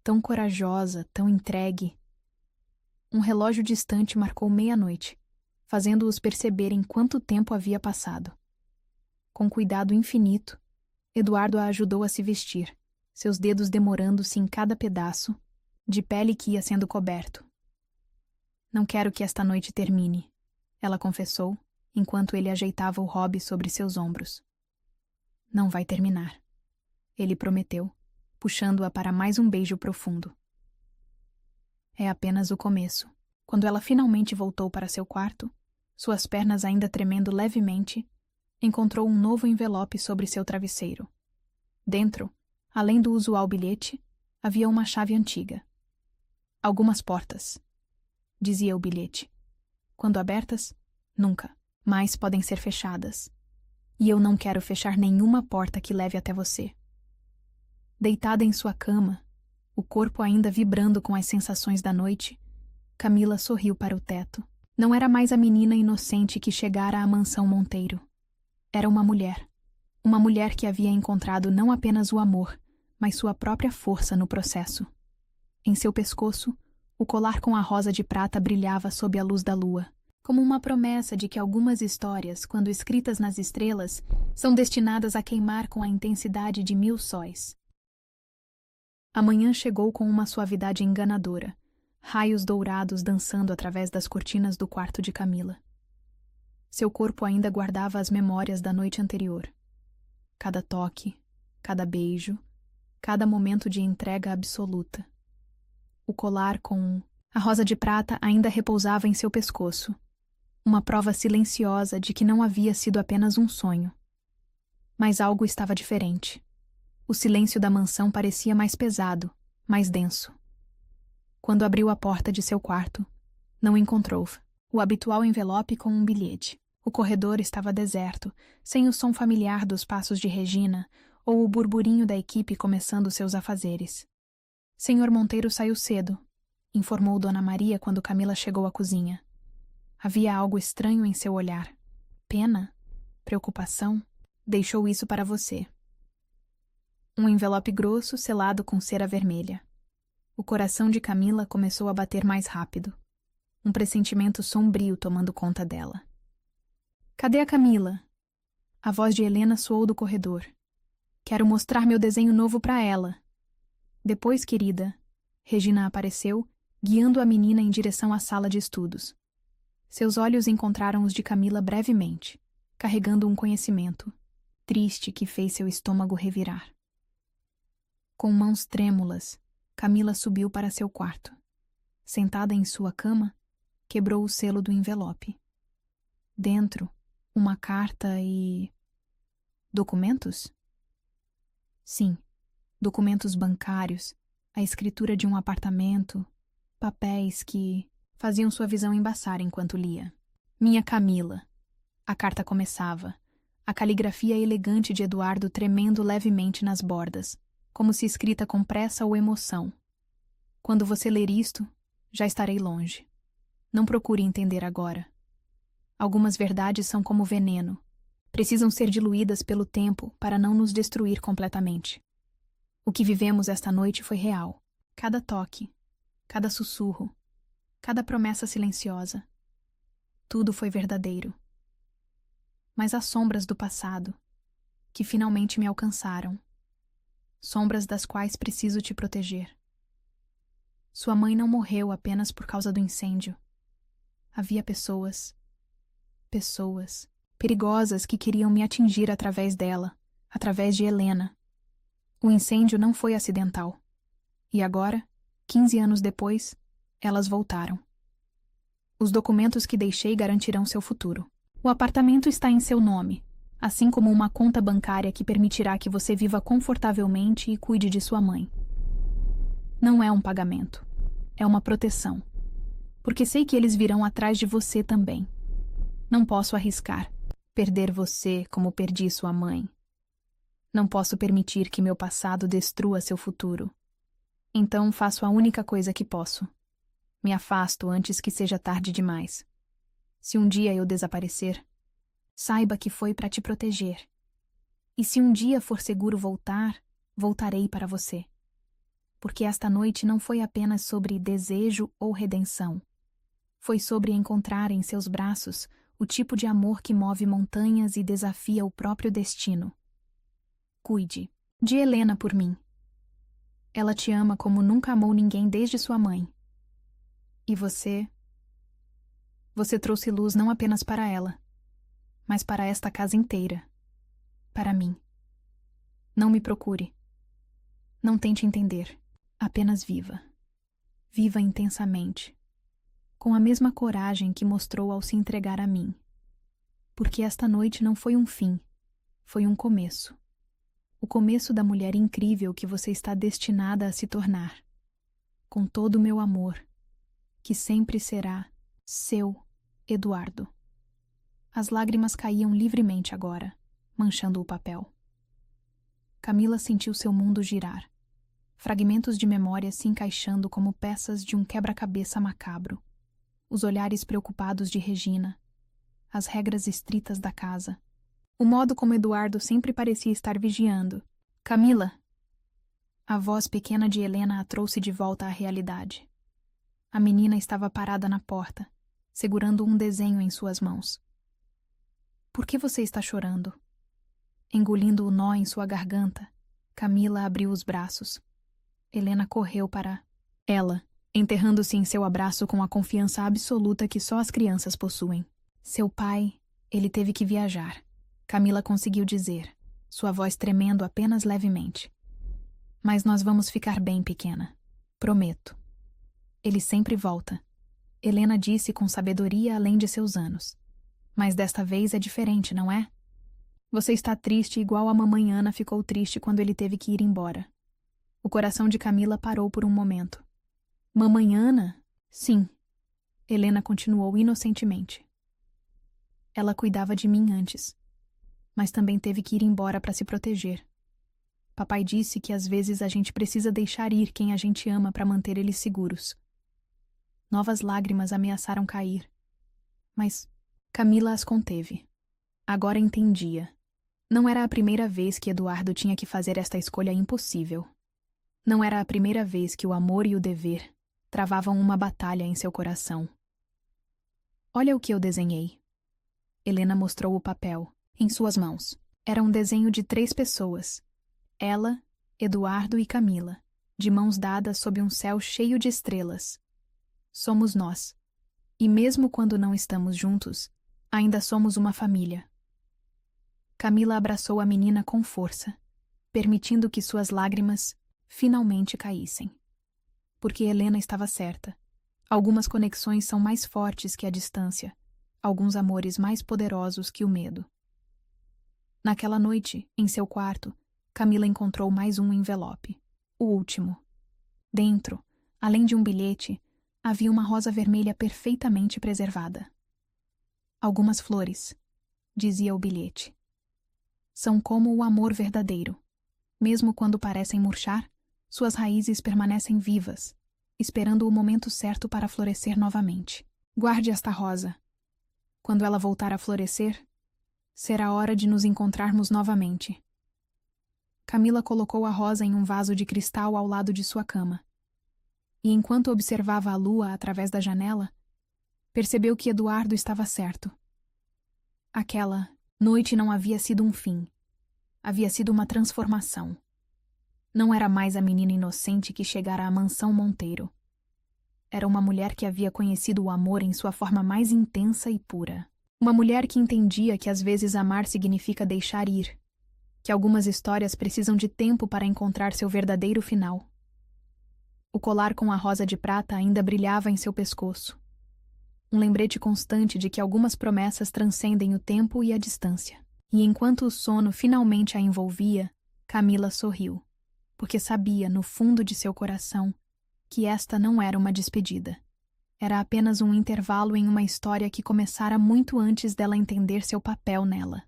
Tão corajosa, tão entregue. Um relógio distante marcou meia-noite, fazendo-os perceberem quanto tempo havia passado. Com cuidado infinito, Eduardo a ajudou a se vestir, seus dedos demorando-se em cada pedaço, de pele que ia sendo coberto. Não quero que esta noite termine, ela confessou, enquanto ele ajeitava o hobby sobre seus ombros. Não vai terminar, ele prometeu, puxando-a para mais um beijo profundo. É apenas o começo. Quando ela finalmente voltou para seu quarto, suas pernas ainda tremendo levemente, encontrou um novo envelope sobre seu travesseiro. Dentro, além do usual bilhete, havia uma chave antiga. Algumas portas, dizia o bilhete. Quando abertas, nunca, mais podem ser fechadas. E eu não quero fechar nenhuma porta que leve até você. Deitada em sua cama, o corpo ainda vibrando com as sensações da noite, Camila sorriu para o teto. Não era mais a menina inocente que chegara à mansão Monteiro. Era uma mulher que havia encontrado não apenas o amor, mas sua própria força no processo. Em seu pescoço, o colar com a rosa de prata brilhava sob a luz da lua, como uma promessa de que algumas histórias, quando escritas nas estrelas, são destinadas a queimar com a intensidade de 1000 sóis. A manhã chegou com uma suavidade enganadora, raios dourados dançando através das cortinas do quarto de Camila. Seu corpo ainda guardava as memórias da noite anterior. Cada toque, cada beijo, cada momento de entrega absoluta. O colar com a rosa de prata ainda repousava em seu pescoço, uma prova silenciosa de que não havia sido apenas um sonho. Mas algo estava diferente. O silêncio da mansão parecia mais pesado, mais denso. Quando abriu a porta de seu quarto, não encontrou o habitual envelope com um bilhete. O corredor estava deserto, sem o som familiar dos passos de Regina ou o burburinho da equipe começando seus afazeres. Senhor Monteiro saiu cedo, informou Dona Maria quando Camila chegou à cozinha. Havia algo estranho em seu olhar. Pena? Preocupação? Deixou isso para você. Um envelope grosso selado com cera vermelha. O coração de Camila começou a bater mais rápido. Um pressentimento sombrio tomando conta dela. Cadê a Camila? A voz de Helena soou do corredor. Quero mostrar meu desenho novo para ela. Depois, querida, Regina apareceu, guiando a menina em direção à sala de estudos. Seus olhos encontraram os de Camila brevemente, carregando um conhecimento, triste que fez seu estômago revirar. Com mãos trêmulas, Camila subiu para seu quarto. Sentada em sua cama, quebrou o selo do envelope. Dentro, uma carta e... documentos? Sim, documentos bancários, a escritura de um apartamento, papéis que faziam sua visão embaçar enquanto lia. Minha Camila. A carta começava, a caligrafia elegante de Eduardo tremendo levemente nas bordas, como se escrita com pressa ou emoção. Quando você ler isto, já estarei longe. Não procure entender agora. Algumas verdades são como veneno. Precisam ser diluídas pelo tempo para não nos destruir completamente. O que vivemos esta noite foi real. Cada toque, cada sussurro, cada promessa silenciosa. Tudo foi verdadeiro. Mas as sombras do passado, que finalmente me alcançaram, sombras das quais preciso te proteger. Sua mãe não morreu apenas por causa do incêndio. Havia pessoas perigosas que queriam me atingir através dela, através de Helena. O incêndio não foi acidental. E agora, 15 anos depois, elas voltaram. Os documentos que deixei garantirão seu futuro. O apartamento está em seu nome, assim como uma conta bancária que permitirá que você viva confortavelmente e cuide de sua mãe. Não é um pagamento, é uma proteção. Porque sei que eles virão atrás de você também. Não posso arriscar perder você como perdi sua mãe. Não posso permitir que meu passado destrua seu futuro. Então faço a única coisa que posso. Me afasto antes que seja tarde demais. Se um dia eu desaparecer, saiba que foi para te proteger. E se um dia for seguro voltar, voltarei para você. Porque esta noite não foi apenas sobre desejo ou redenção. Foi sobre encontrar em seus braços o tipo de amor que move montanhas e desafia o próprio destino. Cuide de Helena por mim. Ela te ama como nunca amou ninguém desde sua mãe. E você trouxe luz não apenas para ela, mas para esta casa inteira. Para mim. Não me procure. Não tente entender. Apenas viva. Viva intensamente. Com a mesma coragem que mostrou ao se entregar a mim. Porque esta noite não foi um fim, foi um começo. O começo da mulher incrível que você está destinada a se tornar. Com todo o meu amor, que sempre será seu Eduardo. As lágrimas caíam livremente agora, manchando o papel. Camila sentiu seu mundo girar, fragmentos de memória se encaixando como peças de um quebra-cabeça macabro. Os olhares preocupados de Regina, as regras estritas da casa, o modo como Eduardo sempre parecia estar vigiando. Camila! A voz pequena de Helena a trouxe de volta à realidade. A menina estava parada na porta, segurando um desenho em suas mãos. Por que você está chorando? Engolindo o nó em sua garganta, Camila abriu os braços. Helena correu para ela, enterrando-se em seu abraço com a confiança absoluta que só as crianças possuem. Seu pai, ele teve que viajar. Camila conseguiu dizer, sua voz tremendo apenas levemente. Mas nós vamos ficar bem, pequena. Prometo. Ele sempre volta. Helena disse com sabedoria além de seus anos. Mas desta vez é diferente, não é? Você está triste igual a mamãe Ana ficou triste quando ele teve que ir embora. O coração de Camila parou por um momento. Mamãe Ana? Sim. Helena continuou inocentemente. Ela cuidava de mim antes, mas também teve que ir embora para se proteger. Papai disse que às vezes a gente precisa deixar ir quem a gente ama para manter eles seguros. Novas lágrimas ameaçaram cair, mas Camila as conteve. Agora entendia. Não era a primeira vez que Eduardo tinha que fazer esta escolha impossível. Não era a primeira vez que o amor e o dever travavam uma batalha em seu coração. Olha o que eu desenhei. Helena mostrou o papel, em suas mãos. Era um desenho de 3 pessoas. Ela, Eduardo e Camila, de mãos dadas sob um céu cheio de estrelas. Somos nós. E mesmo quando não estamos juntos, ainda somos uma família. Camila abraçou a menina com força, permitindo que suas lágrimas finalmente caíssem. Porque Helena estava certa. Algumas conexões são mais fortes que a distância, alguns amores mais poderosos que o medo. Naquela noite, em seu quarto, Camila encontrou mais um envelope. O último. Dentro, além de um bilhete, havia uma rosa vermelha perfeitamente preservada. Algumas flores, dizia o bilhete. São como o amor verdadeiro. Mesmo quando parecem murchar, suas raízes permanecem vivas, esperando o momento certo para florescer novamente. Guarde esta rosa. Quando ela voltar a florescer, será hora de nos encontrarmos novamente. Camila colocou a rosa em um vaso de cristal ao lado de sua cama. E enquanto observava a lua através da janela, percebeu que Eduardo estava certo. Aquela noite não havia sido um fim. Havia sido uma transformação. Não era mais a menina inocente que chegara à mansão Monteiro. Era uma mulher que havia conhecido o amor em sua forma mais intensa e pura. Uma mulher que entendia que às vezes amar significa deixar ir, que algumas histórias precisam de tempo para encontrar seu verdadeiro final. O colar com a rosa de prata ainda brilhava em seu pescoço. Um lembrete constante de que algumas promessas transcendem o tempo e a distância. E enquanto o sono finalmente a envolvia, Camila sorriu, porque sabia, no fundo de seu coração, que esta não era uma despedida. Era apenas um intervalo em uma história que começara muito antes dela entender seu papel nela.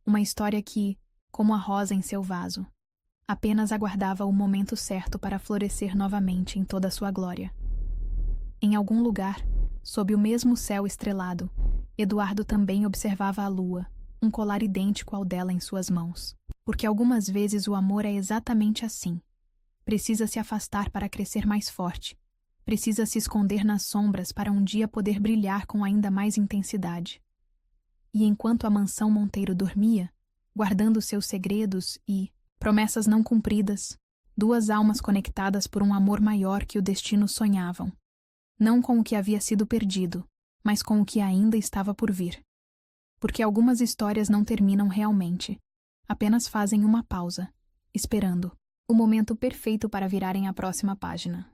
Uma história que, como a rosa em seu vaso, apenas aguardava o momento certo para florescer novamente em toda a sua glória. Em algum lugar, sob o mesmo céu estrelado, Eduardo também observava a lua, um colar idêntico ao dela em suas mãos. Porque algumas vezes o amor é exatamente assim. Precisa se afastar para crescer mais forte. Precisa se esconder nas sombras para um dia poder brilhar com ainda mais intensidade. E enquanto a mansão Monteiro dormia, guardando seus segredos e promessas não cumpridas, duas almas conectadas por um amor maior que o destino sonhavam. Não com o que havia sido perdido, mas com o que ainda estava por vir. Porque algumas histórias não terminam realmente, apenas fazem uma pausa, esperando o momento perfeito para virarem a próxima página.